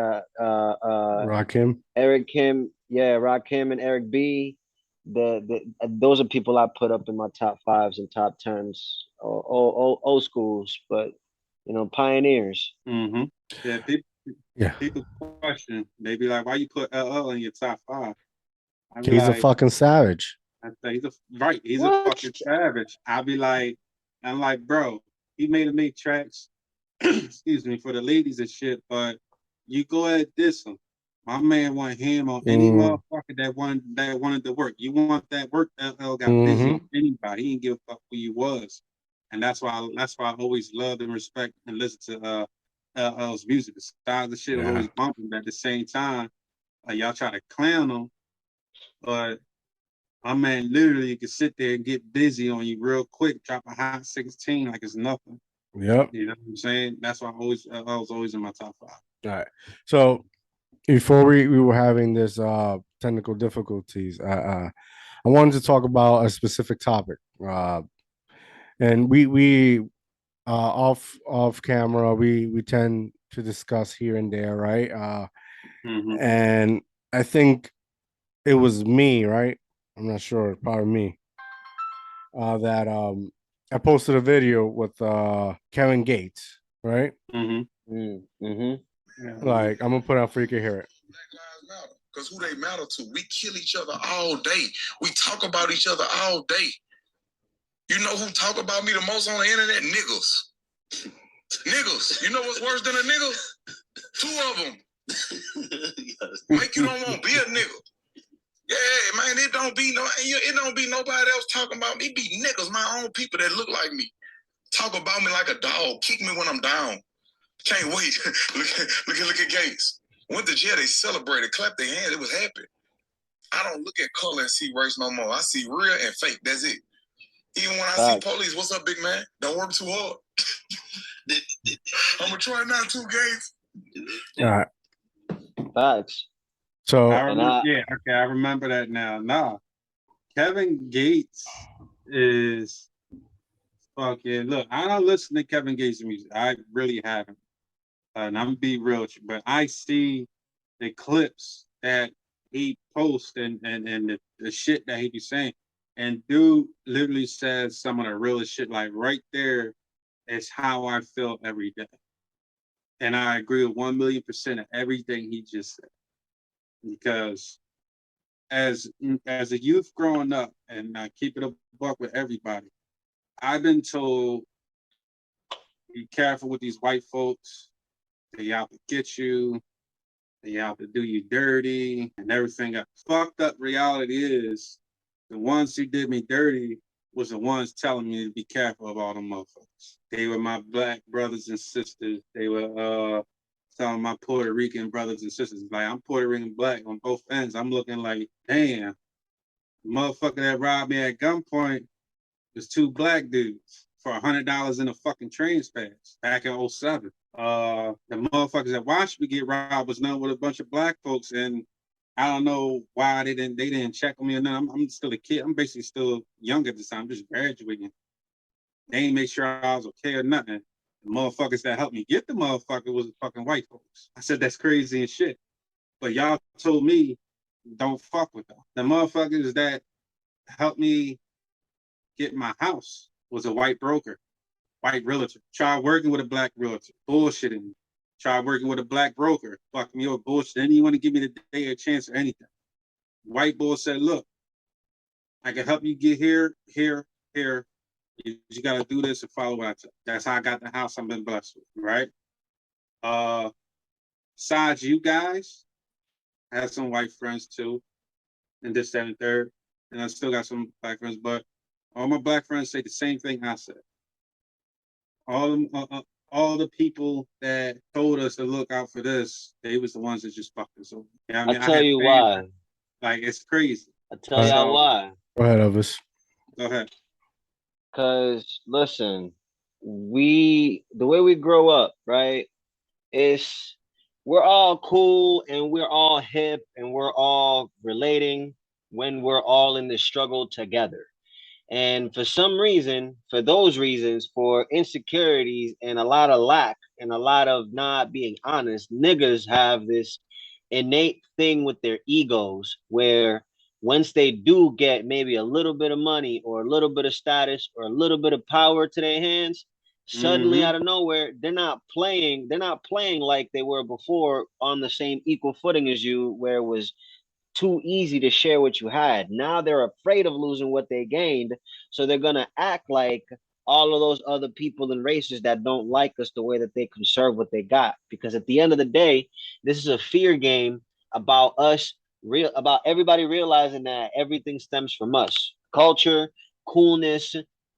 A: him.
C: Eric Kim, yeah, Kim and Eric B. Those are people I put up in my top fives and top tens, old schools, but pioneers.
B: Mm-hmm. Yeah,
A: Yeah.
B: people question. They be like, why you put LL in your top five? I be
A: He's a
B: like,
A: fucking savage.
B: I say he's a right, he's a
C: What?
B: fucking savage. I'm like, bro, he made to make tracks, excuse me, for the ladies and shit, but you go ahead diss him. My man want him on any
A: Mm,
B: motherfucker that wanted to work. You want that work, LL got busy
A: hmm
B: on anybody. He didn't give a fuck who you was. And that's why I always loved and respect and listen to LL's music. The style of the shit was
A: Yeah.
B: always bumping, but at the same time, y'all try to clown him, but my man literally could sit there and get busy on you real quick, drop a hot 16 like it's nothing.
A: Yep.
B: You know what I'm saying? That's why I was always in my top five.
A: All right. So before we were having this technical difficulties, I wanted to talk about a specific topic. And we off camera we tend to discuss here and there, right?
B: Mm-hmm.
A: And I think it was me, right? I'm not sure, probably me. That I posted a video with Kevin Gates, right?
B: Mm-hmm.
C: Mm-hmm.
B: Yeah.
A: Like I'm gonna put out for you can hear it.
E: Black Lives Matter. Because who they matter to. We kill each other all day. We talk about each other all day. You know who talk about me the most on the internet? Niggas. Niggas. You know what's worse than a nigga? Two of them. Make you don't want to be a nigga. Yeah, man, it don't be nobody else talking about me. It be niggas, my own people that look like me. Talk about me like a dog. Kick me when I'm down. Can't wait. look at Gates. Went to jail, they celebrated, clapped their hands, it was happy. I don't look at color and see race no more. I see real and fake. That's it. Even when I see police, what's up, big man? Don't work too hard. I'm gonna try not to, Gates.
A: All right.
C: Facts.
A: So
B: I remember that now. Nah, Kevin Gates is fucking. Look, I don't listen to Kevin Gates' music. I really haven't. And I'm gonna be real with you, but I see the clips that he posts and the shit that he be saying. And dude literally says some of the realest shit. Like right there is how I feel every day. And I agree with 1,000,000% of everything he just said. Because as a youth growing up, and I keep it a buck with everybody, I've been told be careful with these white folks. They out to get you. They out to do you dirty and everything. Fucked up reality is the ones who did me dirty was the ones telling me to be careful of all them motherfuckers. They were my black brothers and sisters. They were some of my Puerto Rican brothers and sisters. Like I'm Puerto Rican black on both ends. I'm looking like, damn, the motherfucker that robbed me at gunpoint was two black dudes for $100 in a fucking train pass back in 07. The motherfuckers that watched me get robbed was known with a bunch of black folks, and I don't know why they didn't check on me or nothing. I'm still a kid. I'm basically still young at this time. I'm just graduating. They ain't make sure I was okay or nothing. The motherfuckers that helped me get the motherfucker was fucking white folks. I said that's crazy and shit. But y'all told me don't fuck with them. The motherfuckers that helped me get my house was a white broker, white realtor. Tried working with a black realtor, bullshitting me. Tried working with a black broker, fucking me up, bullshit. Didn't even want to give me the day a chance or anything. White boy said, look, I can help you get here, here, here, You got to do this and follow what I tell. That's how I got the house I've been blessed with, right? Besides you guys, I have some white friends too, and this, that, and third. And I still got some black friends, but all my black friends say the same thing I said. All the people that told us to look out for this, they was the ones that just fucked us over. You know what I mean?
C: I tell you why.
B: Like, it's crazy.
C: I tell y'all why.
A: Go ahead, Elvis.
B: Go ahead.
C: Cause listen, the way we grow up, right? Is we're all cool and we're all hip and we're all relating when we're all in the struggle together. And for some reason, for those reasons, for insecurities and a lot of lack and a lot of not being honest, niggas have this innate thing with their egos where once they do get maybe a little bit of money or a little bit of status or a little bit of power to their hands, suddenly out of nowhere, they're not playing like they were before on the same equal footing as you, where it was too easy to share what you had. Now they're afraid of losing what they gained, so they're gonna act like all of those other people and races that don't like us the way that they conserve what they got. Because at the end of the day, this is a fear game about us, about everybody realizing that everything stems from us. Culture, coolness,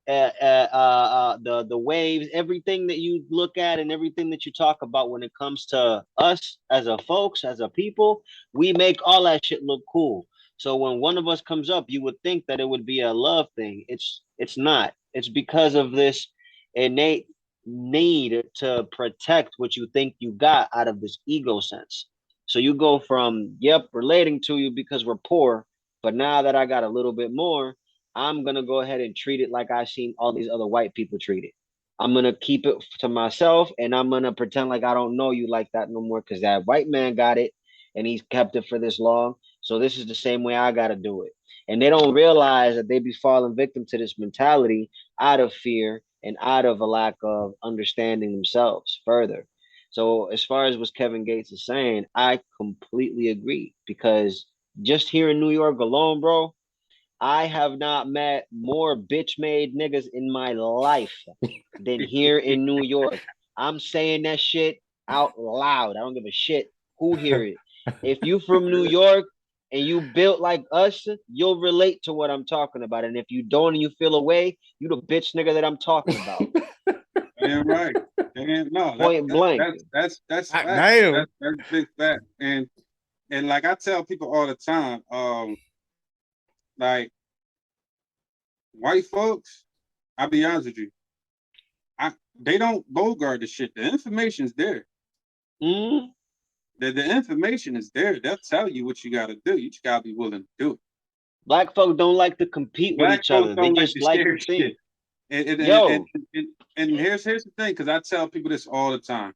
C: the waves, everything that you look at and everything that you talk about when it comes to us as a folks, as a people, we make all that shit look cool. So when one of us comes up, you would think that it would be a love thing. It's not. It's because of this innate need to protect what you think you got out of this ego sense. So you go from, yep, relating to you because we're poor, but now that I got a little bit more, I'm gonna go ahead and treat it like I've seen all these other white people treat it. I'm gonna keep it to myself and I'm gonna pretend like I don't know you like that no more because that white man got it and he's kept it for this long. So this is the same way I gotta do it. And they don't realize that they be falling victim to this mentality out of fear and out of a lack of understanding themselves further. So as far as what Kevin Gates is saying, I completely agree because just here in New York alone, bro, I have not met more bitch made niggas in my life than here in New York. I'm saying that shit out loud. I don't give a shit who hear it. If you from New York and you built like us, you'll relate to what I'm talking about. And if you don't and you feel away, you the bitch nigga that I'm talking about.
B: Damn right. Damn no.
C: Point blank.
B: That's fact.
A: Damn.
B: That's big fact. And like I tell people all the time, like white folks, I'll be honest with you, they don't bogart the shit. The information's there.
C: Mm-hmm.
B: The information is there. They'll tell you what you got to do. You just got to be willing to do it.
C: Black folk don't like to compete with each other. They just like to think.
B: And here's the thing, because I tell people this all the time.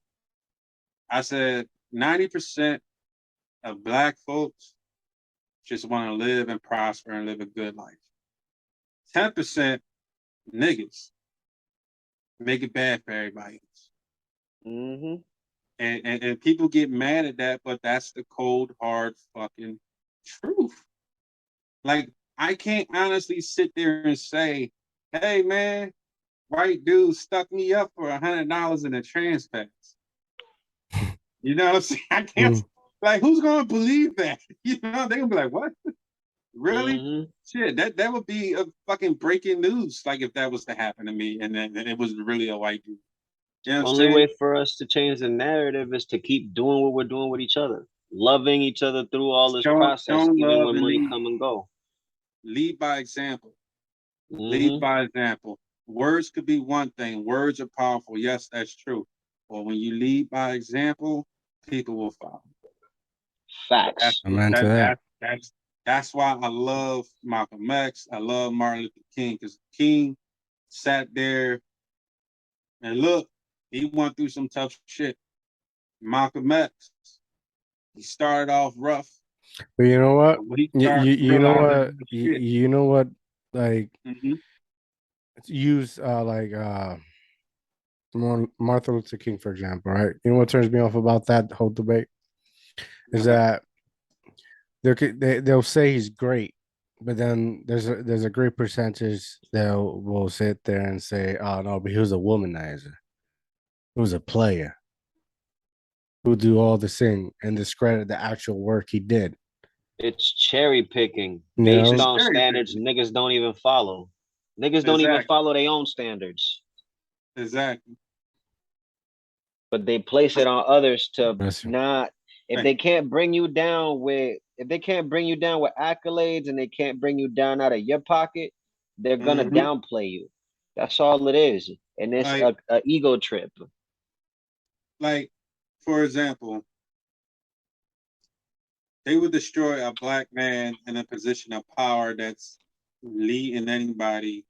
B: I said 90% of black folks just want to live and prosper and live a good life. 10% niggas make it bad for everybody else.
C: Mm-hmm.
B: And people get mad at that, but that's the cold, hard fucking truth. Like, I can't honestly sit there and say, hey, man, white dude stuck me up for $100 in a trans pass. You know what I'm saying? I can't, like, who's going to believe that? You know, they're going to be like, what? Really?
C: Mm-hmm.
B: Shit, that would be a fucking breaking news, like, if that was to happen to me and then it was really a white dude. You know what I'm
C: Only
B: saying?
C: way for us to change the narrative is to keep doing what we're doing with each other, loving each other through all this process, even when money come and go.
B: Lead by example.
C: Mm-hmm.
B: Lead by example. Words could be one thing. Words are powerful. Yes, that's true. But when you lead by example, people will follow.
C: Facts.
B: That's why I love Malcolm X. I love Martin Luther King, because King sat there and look, he went through some tough shit. Malcolm X, he started off rough.
A: But you know what? You know what? Like, use Martin Luther King, for example, right? You know what turns me off about that whole debate is that they'll say he's great, But then there's a great percentage that will sit there and say, "Oh no, but he was a womanizer. He was a player who do all the thing and discredit the actual work he did."
C: It's cherry picking
A: You
C: based
A: know,
B: It's
C: on
B: cherry
C: standards
B: picking.
C: niggas don't even follow. Niggas don't even
B: Exactly.
C: follow their own standards,
B: Exactly.
C: but they place it on others to
A: bless you.
C: not. If
B: Thank
C: they can't bring you down with, if they can't bring you down with accolades and they can't bring you down out of your pocket, they're
B: you.
C: gonna downplay you. That's all it is, and it's
B: Like,
C: a ego trip.
B: like, for example, they would destroy a black man in a position of power that's leading anybody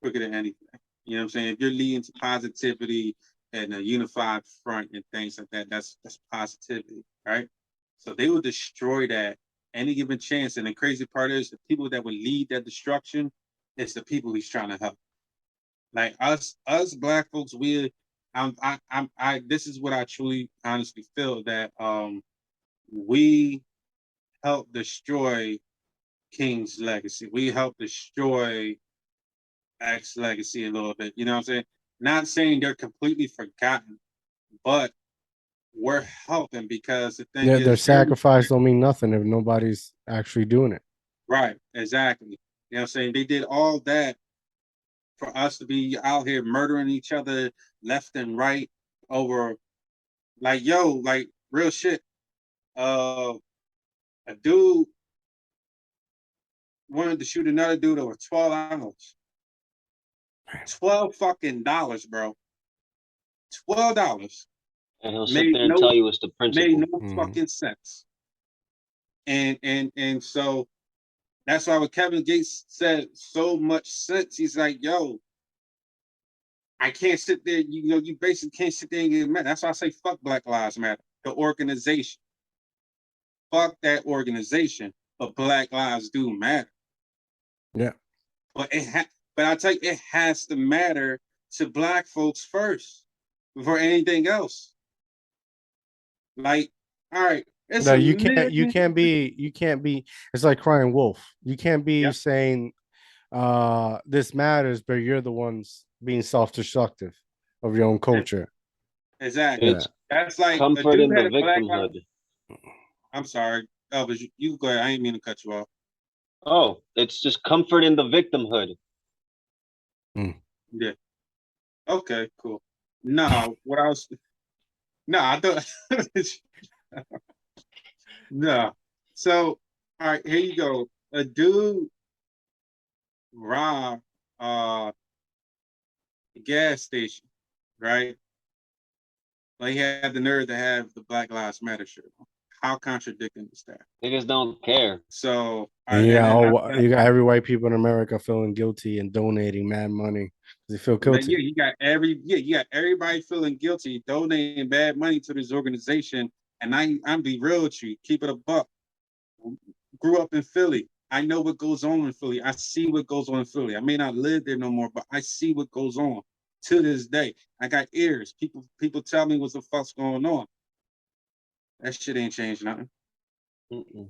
B: quicker than anything. You know what I'm saying? If you're leading to positivity and a unified front and things like that, that's positivity, right? So they would destroy that any given chance. And the crazy part is the people that would lead that destruction is the people he's trying to help. Like us black folks, I this is what I truly honestly feel that we help destroy King's legacy. We help destroy X legacy a little bit. You know what I'm saying? Not saying they're completely forgotten, but we're helping because the thing
A: Their
B: is, they're
A: sacrifice don't mean nothing if nobody's actually doing it.
B: right, exactly. You know what I'm saying? They did all that for us to be out here murdering each other left and right over like yo, like real shit. Uh a dude wanted to shoot another dude over $12. $12 fucking, bro. $12
C: And he'll sit
B: made
C: there and
B: no
C: tell you it's the
B: made
C: principle.
B: no fucking sense. And so that's why what Kevin Gates said so much sense. He's like, yo, I can't sit there. You know, you basically can't sit there and get mad. That's why I say fuck Black Lives Matter. The organization. Fuck that organization. But Black Lives do matter.
A: Yeah.
B: But but I tell you, it has to matter to black folks first before anything else. Like, all right, it's
A: No,
B: a million.
A: you can't be it's like crying wolf. You can't be
B: Yep,
A: saying this matters, but you're the ones being self-destructive of your own culture.
B: exactly.
A: Yeah.
C: It's
B: That's like a
C: comfort
B: dude
C: in the
B: had a black eye.
C: victimhood.
B: I'm sorry, Elvis. You go ahead. I ain't mean to cut you off.
C: Oh, it's just comfort in the victimhood.
A: Mm.
B: Yeah. Okay. Cool. No, what I was. No, I thought. No. So, all right, here you go. A dude robbed a gas station, right? Like he had the nerve to have the Black Lives Matter shirt on. How contradicting is that?
C: Niggas don't care.
B: So,
A: And
B: and then
A: you got every white people in America feeling guilty and donating mad money because they feel
B: man,
A: guilty.
B: you got everybody feeling guilty, donating bad money to this organization. And I'm be real with you, keep it a buck. Grew up in Philly. I know what goes on in Philly. I see what goes on in Philly. I may not live there no more, but I see what goes on to this day. I got ears. People tell me what the fuck's going on. That shit ain't changed nothing.
C: Mm-mm.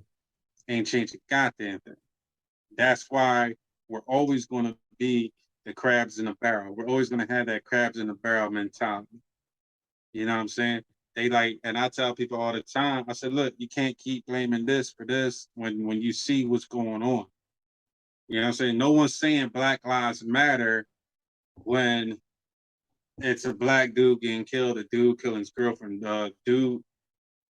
B: Ain't changed a goddamn thing. That's why we're always going to be the crabs in the barrel. We're always going to have that crabs in the barrel mentality. You know what I'm saying? They like, and I tell people all the time, I said, look, you can't keep blaming this for this when you see what's going on. You know what I'm saying? No one's saying Black Lives Matter when it's a black dude getting killed, a dude killing his girlfriend.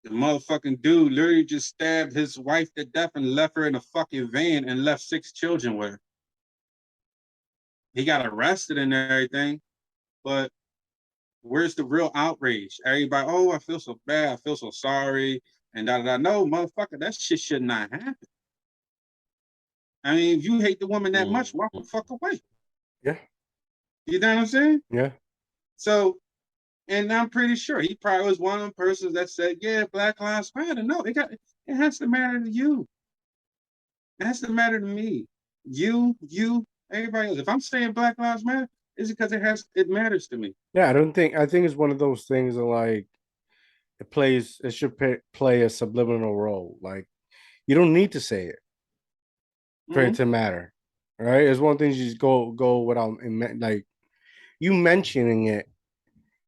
B: The motherfucking dude literally just stabbed his wife to death and left her in a fucking van and left 6 children with her. He got arrested and everything, but where's the real outrage? Everybody, oh, I feel so bad, I feel so sorry, and da da da. No, motherfucker, that shit should not happen. I mean, if you hate the woman that much, walk the fuck away.
A: Yeah.
B: You know what I'm saying?
A: Yeah.
B: So, and I'm pretty sure he probably was one of the persons that said, "Yeah, Black Lives Matter." No, it has to matter to you. It has to matter to me. You, everybody else. If I'm saying Black Lives Matter, it's because it matters to me.
A: Yeah. I think it's one of those things that like it should play a subliminal role. Like you don't need to say it. for it to matter, right? It's one thing to just go without like you mentioning it.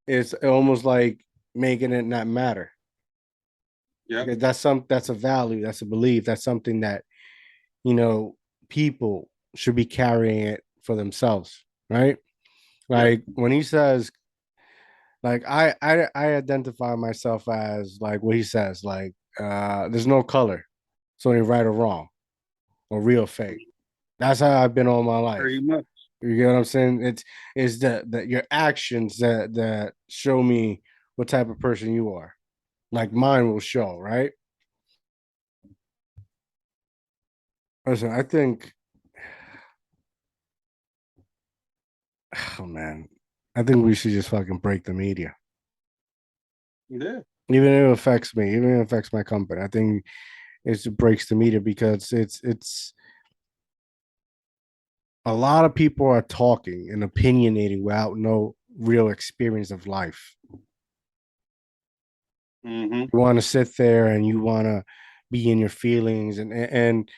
A: It's almost like making it not matter.
B: Yeah.
A: Because that's a value, that's a belief, that's something that you know people should be carrying it for themselves, right? Like when he says, like I identify myself as like what he says, like there's no color, it's only right or wrong or real fake. That's how I've been all my life.
B: Pretty much.
A: You get what I'm saying? It's the your actions that show me what type of person you are. Like mine will show, right? Listen, I think, oh man, I think we should just fucking break the media.
B: Yeah.
A: Even if it affects me, even if it affects my company, I think it breaks the media because it's a lot of people are talking and opinionating without no real experience of life.
B: Mm-hmm.
A: You want to sit there and you want to be in your feelings and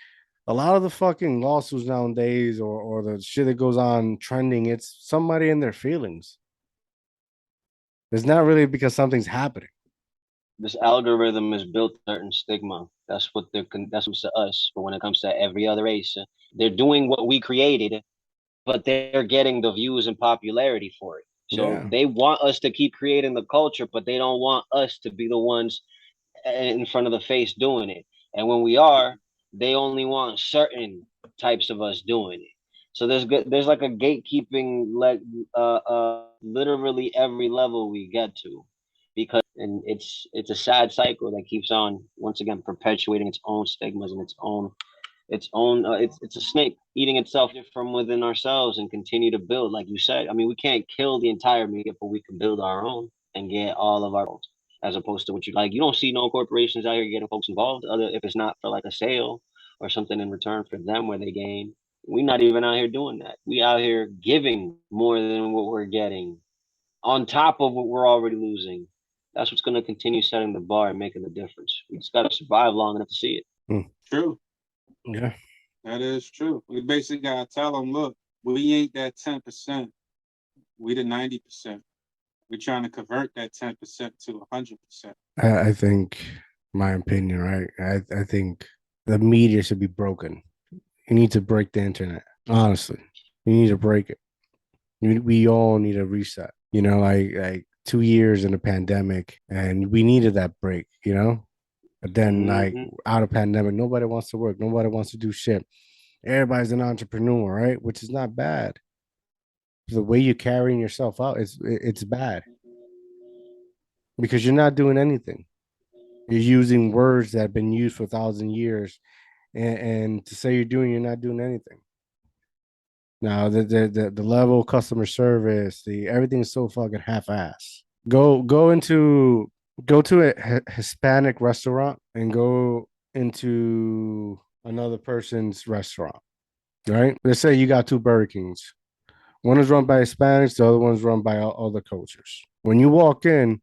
A: a lot of the fucking lawsuits nowadays or the shit that goes on trending, it's somebody in their feelings. It's not really because something's happening.
C: This algorithm is built a certain stigma. That's what that's what's to us. But when it comes to every other race, they're doing what we created, but they're getting the views and popularity for it. So
A: Yeah.
C: they want us to keep creating the culture, but they don't want us to be the ones in front of the face doing it. And when we are, they only want certain types of us doing it. So there's like a gatekeeping, like literally every level we get to, because and it's a sad cycle that keeps on once again perpetuating its own stigmas and its own it's a snake eating itself from within ourselves and continue to build, like you said. I mean, we can't kill the entire media, but we can build our own and get all of our own, as opposed to what you like. You don't see no corporations out here getting folks involved, other if it's not for like a sale or something in return for them where they gain. We're not even out here doing that. We out here giving more than what we're getting on top of what we're already losing. That's what's going to continue setting the bar and making the difference. We just got to survive long enough to see it.
B: True.
A: Yeah.
B: That is true. We basically gotta tell them, look, we ain't that 10%. We the 90%. We're trying to convert that 10% to 100%.
A: I think my opinion, right? I think the media should be broken. You need to break the internet. Honestly, you need to break it. We all need a reset. You know, like 2 years in a pandemic, and we needed that break. You know, but then like out of pandemic, nobody wants to work. Nobody wants to do shit. Everybody's an entrepreneur, right? Which is not bad. The way you're carrying yourself out, it's bad because you're not doing anything. You're using words that have been used for 1,000 years, and to say you're not doing anything. Now the level of customer service, the everything is so fucking half-ass. Go to a Hispanic restaurant and go into another person's restaurant, right? Let's say you got two Burger Kings. One is run by Hispanics, the other one's run by other cultures. When you walk in,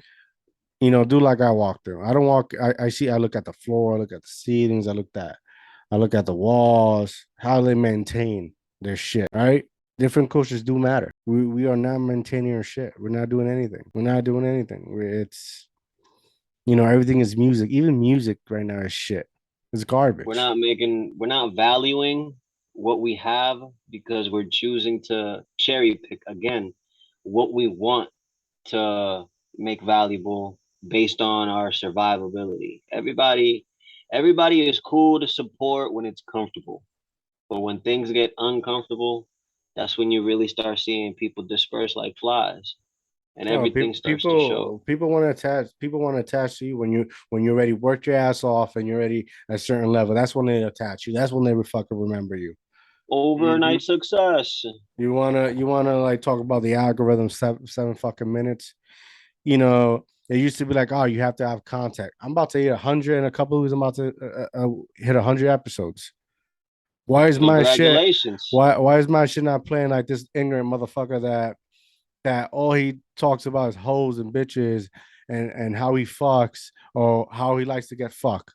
A: do like I walk through. I don't walk. I look at the floor. I look at the ceilings. I look at the walls. How they maintain their shit. Right. Different cultures do matter. We are not maintaining our shit. We're not doing anything. We're not doing anything. It's everything is music. Even music right now is shit. It's garbage.
C: We're not valuing what we have because we're choosing to cherry pick again what we want to make valuable based on our survivability. Everybody is cool to support when it's comfortable. But when things get uncomfortable, that's when you really start seeing people disperse like flies and
A: Oh,
C: everything starts to show.
A: people want to attach. People want to attach to you when you're ready. Work your ass off and you're ready at a certain level. That's when they attach you. That's when they fucking remember you.
C: Overnight success.
A: You wanna like talk about the algorithm seven fucking minutes. It used to be like, oh, you have to have contact. I'm about to hit 100 in a couple of weeks. I'm about to hit 100 episodes. Why is my shit?
C: Congratulations.
A: Why is my shit not playing like this ignorant motherfucker that all he talks about is hoes and bitches and how he fucks or how he likes to get fucked?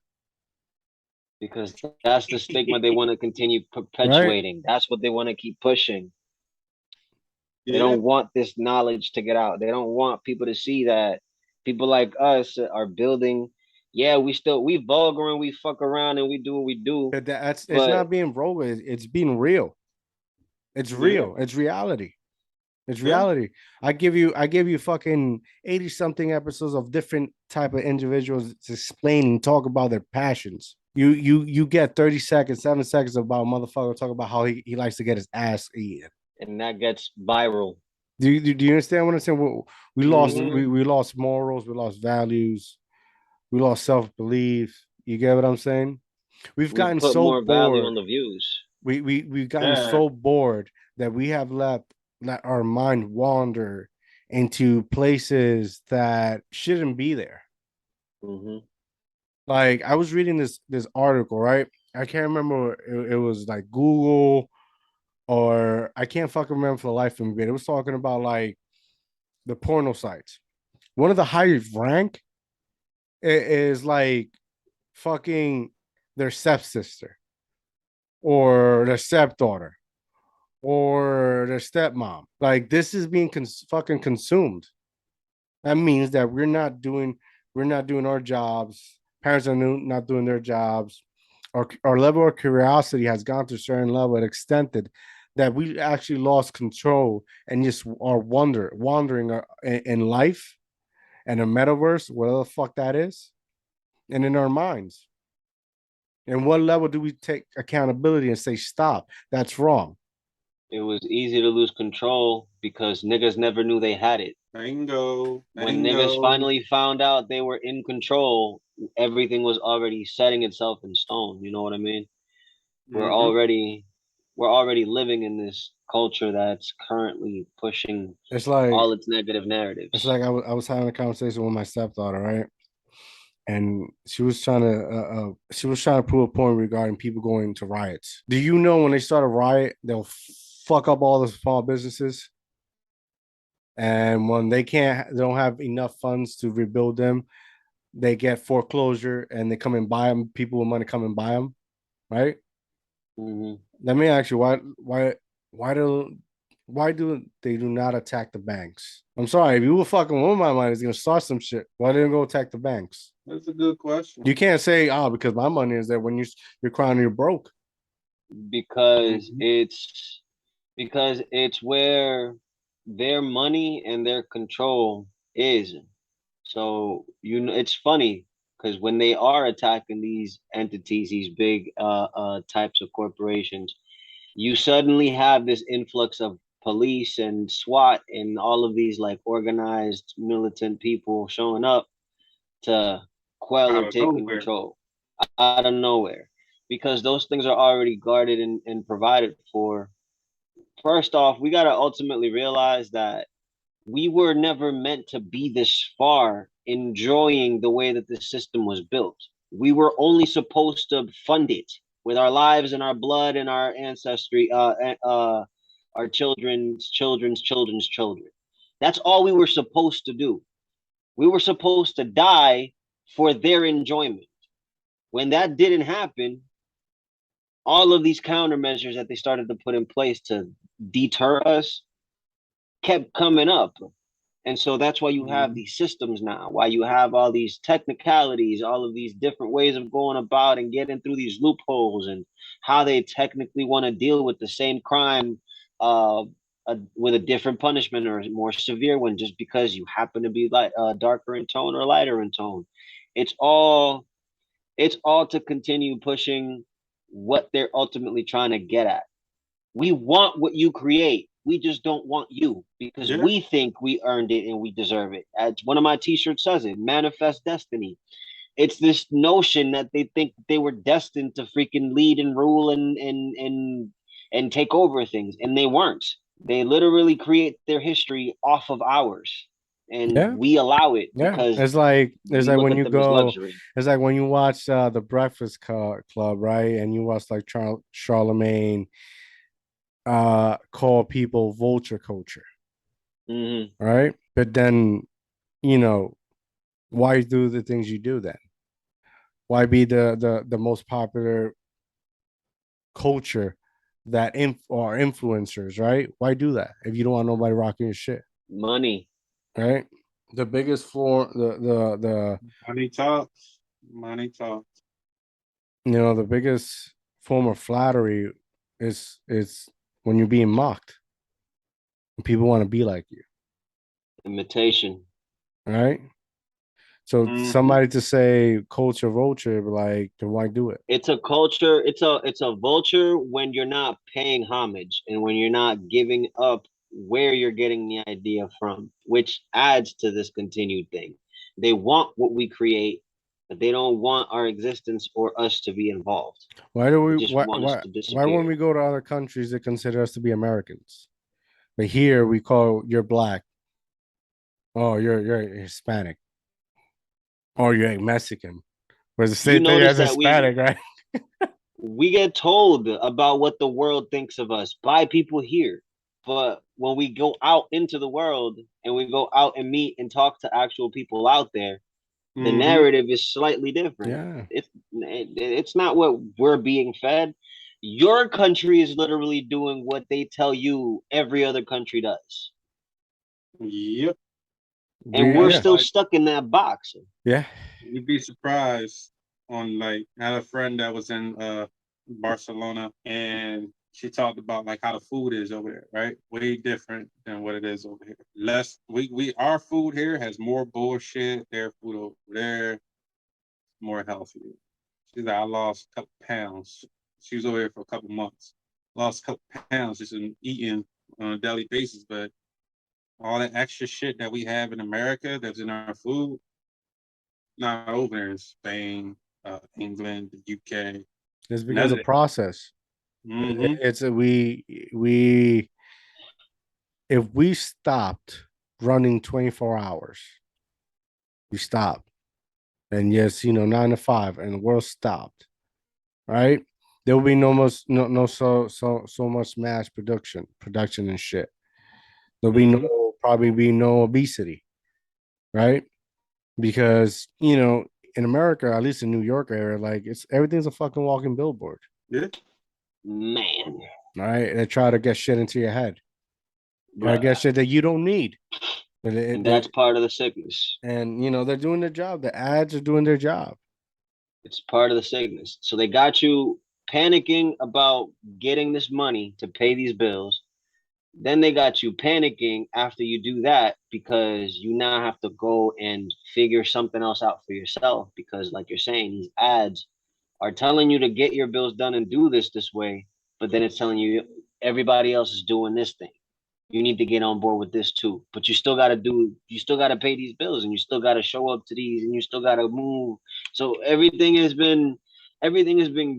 C: because that's the stigma they want to continue perpetuating. Right. That's what they want to keep pushing. They don't want this knowledge to get out. They don't want people to see that people like us are building. Yeah, we vulgar and we fuck around and we do what we do.
A: But it's not being vulgar. It's being real. It's real. It's reality. It's reality. I give you fucking 80 something episodes of different type of individuals explaining, talk about their passions. You get 30 seconds, 7 seconds about a motherfucker talk about how he likes to get his ass eaten.
C: And that gets viral.
A: Do you understand what I'm saying? We lost we lost morals, we lost values, we lost self-belief. You get what I'm saying? We've gotten
C: put
A: so
C: more
A: bored.
C: Value on the views.
A: We've gotten so bored that we have let our mind wander into places that shouldn't be there. Like I was reading this article, right? I can't remember. It was like Google, or I can't fucking remember for the life of me. But it was talking about like the porno sites. One of the highest rank is like fucking their stepsister or their stepdaughter or their stepmom. Like this is being fucking consumed. That means that we're not doing our jobs. Parents are not doing their jobs. Our level of curiosity has gone to a certain level and extended that we actually lost control and just are wandering in life and a metaverse, whatever the fuck that is, and in our minds. And what level do we take accountability and say, stop, that's wrong?
C: It was easy to lose control because niggas never knew they had it.
B: Bingo.
C: When niggas finally found out they were in control, everything was already setting itself in stone. You know what I mean? We're already living in this culture that's currently pushing all its negative narratives.
A: It's like I was having a conversation with my stepdaughter, right? And she was trying to prove a point regarding people going to riots. Do you know when they start a riot, they'll fuck up all the small businesses, and when they don't have enough funds to rebuild them, they get foreclosure and they come and buy them. People with money come and buy them, right? Let me ask you, why do they do not attack the banks? I'm sorry, if you were fucking with my money, it's gonna start some shit. Why didn't go attack the banks?
B: That's a good question.
A: You can't say, because my money is there when you're crying you're broke.
C: Because it's where their money and their control is. So it's funny because when they are attacking these entities, these big types of corporations, you suddenly have this influx of police and SWAT and all of these like organized militant people showing up to quell or take control out of nowhere, because those things are already guarded and provided for. First off, we got to ultimately realize that we were never meant to be this far enjoying the way that the system was built. We were only supposed to fund it with our lives and our blood and our ancestry, our children's children. That's all we were supposed to do. We were supposed to die for their enjoyment. When that didn't happen, all of these countermeasures that they started to put in place to deter us kept coming up. And so that's why you have these systems now, why you have all these technicalities, all of these different ways of going about and getting through these loopholes, and how they technically want to deal with the same crime with a different punishment or a more severe one, just because you happen to be like darker in tone or lighter in tone. It's all to continue pushing what they're ultimately trying to get at. We want what you create. We just don't want you, because we think we earned it and we deserve it. As one of my t-shirts says it, manifest destiny. It's this notion that they think they were destined to freaking lead and rule and take over things, and they weren't. They literally create their history off of ours, and we allow it because
A: it's like when you go, it's like when you watch the Breakfast Club, right? And you watch like Charlemagne call people vulture culture, right? But then, why do the things you do then? Why be the most popular culture that or influencers, right? Why do that if you don't want nobody rocking your shit,
C: Money.
A: right? The biggest form, the
B: Money talks. Money talks.
A: the biggest form of flattery is when you're being mocked and people want to be like you,
C: Imitation.
A: right? So
B: Mhm.
A: somebody to say culture vulture, like, then why do it?
C: It's a culture. It's a vulture when you're not paying homage and when you're not giving up where you're getting the idea from, which adds to this continued thing. They want what we create, but they don't want our existence or us to be involved.
A: Why do
C: They
A: we
C: just want us to
A: why when
C: disappear.
A: we go to other countries they consider us to be Americans? But here we call you're black. Oh, you're Hispanic. Or you're Mexican. Was the
C: You
A: same thing
C: notice
A: as
C: that
A: Hispanic, right?
C: we get told about what the world thinks of us by people here. But when we go out into the world and we go out and meet and talk to actual people out there, the
B: Mhm.
C: narrative is slightly different.
A: Yeah.
C: It's not what we're being fed. Your country is literally doing what they tell you every other country does.
B: Yep.
C: And
A: We
C: we're
A: yeah.
C: still
B: Like
C: stuck in that box.
A: Yeah.
B: you'd be surprised on like I had a friend that was in Barcelona and she talked about like how the food is over there, right? Way different than what it is over here. Less we our food here has more bullshit. Their food over there more healthy. She's like, I lost a couple pounds. She was over here for a couple months. Lost a couple pounds just in eating on a daily basis, but all that extra shit that we have in America that's in our food, not over there in Spain, England, the UK,
A: It's because
B: none of
A: of
B: it.
A: process.
B: Mm-hmm.
A: It's a we if we stopped running 24 hours, we stopped. And yes, 9 to 5, and the world stopped, right? There will be no much mass production and shit. There'll be
B: Mm-hmm.
A: no probably be no obesity, right? Because in America, at least in New York area, like it's everything's a fucking walking billboard,
B: Yeah.
C: Man,
A: right? They try to get shit into your head, try to
C: bruh.
A: get shit that you don't need. And,
C: And that's part of the sickness.
A: they're doing their job. The ads are doing their job.
C: It's part of the sickness. So they got you panicking about getting this money to pay these bills. Then they got you panicking after you do that because you now have to go and figure something else out for yourself. Because, like you're saying, these ads are telling you to get your bills done and do this way, but then it's telling you everybody else is doing this thing. You need to get on board with this too. But you still gotta pay these bills and you still gotta show up to these and you still gotta move. So everything has been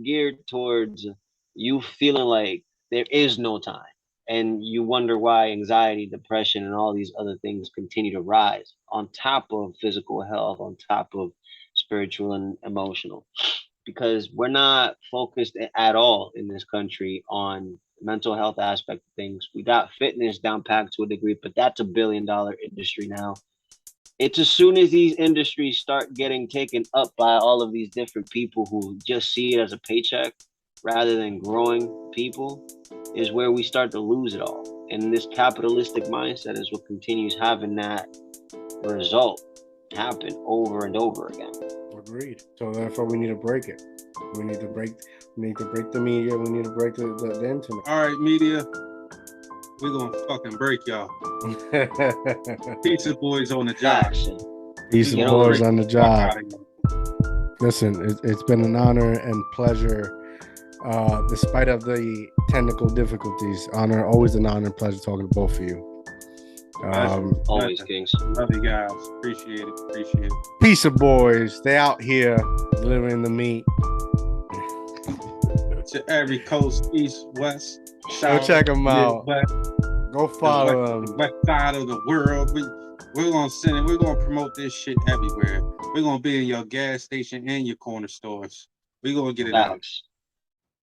C: geared towards you feeling like there is no time. And you wonder why anxiety, depression, and all these other things continue to rise on top of physical health, on top of spiritual and emotional, because we're not focused at all in this country on mental health aspect of things. We got fitness down packed to a degree, but that's $1 billion industry now. It's as soon as these industries start getting taken up by all of these different people who just see it as a paycheck rather than growing people is where we start to lose it all. And this capitalistic mindset is what continues having that result happen over and over again.
A: Agreed. So therefore, we need to break it. We need to break. We need to break the media. We need to break the internet.
B: All right, media. We're gonna fucking break y'all. Pizza Boyz on the job.
C: Action.
A: Pizza
C: Get
A: Boyz
C: on
A: on the
B: Fuck
A: job.
B: out of here.
A: Listen, it's been an honor and pleasure. Despite of the technical difficulties, always an honor and pleasure talking to both of you.
C: Always, Kings.
B: Love you guys. Appreciate it. Appreciate it.
A: Pizza Boyz, they out here delivering the meat.
B: To every coast, east, west,
A: Go
B: south,
A: check them out.
B: Midwest,
A: Go follow them.
B: west side of the world. We're gonna send it. We're gonna promote this shit everywhere. We're gonna be in your gas station and your corner stores. We're gonna get it out.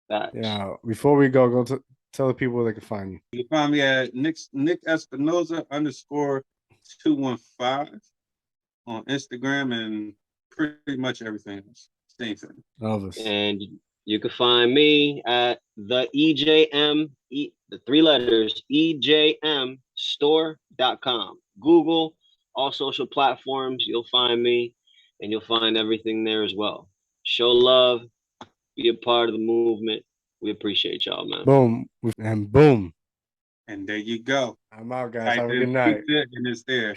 C: Facts.
A: Yeah. Before we go tell the people where they can find you.
B: You can find me at Nick Espinosa _215 on Instagram and pretty much everything else. Same thing.
A: Elvis.
C: And you can find me at the EJM, the 3 letters, EJMstore.com. Google, all social platforms, you'll find me, and you'll find everything there as well. Show love, be a part of the movement. We appreciate y'all, man.
A: Boom. And boom.
B: And there you go.
A: I'm out, guys.
B: Type
A: Have a
B: in
A: good night.
B: pizza and it's there.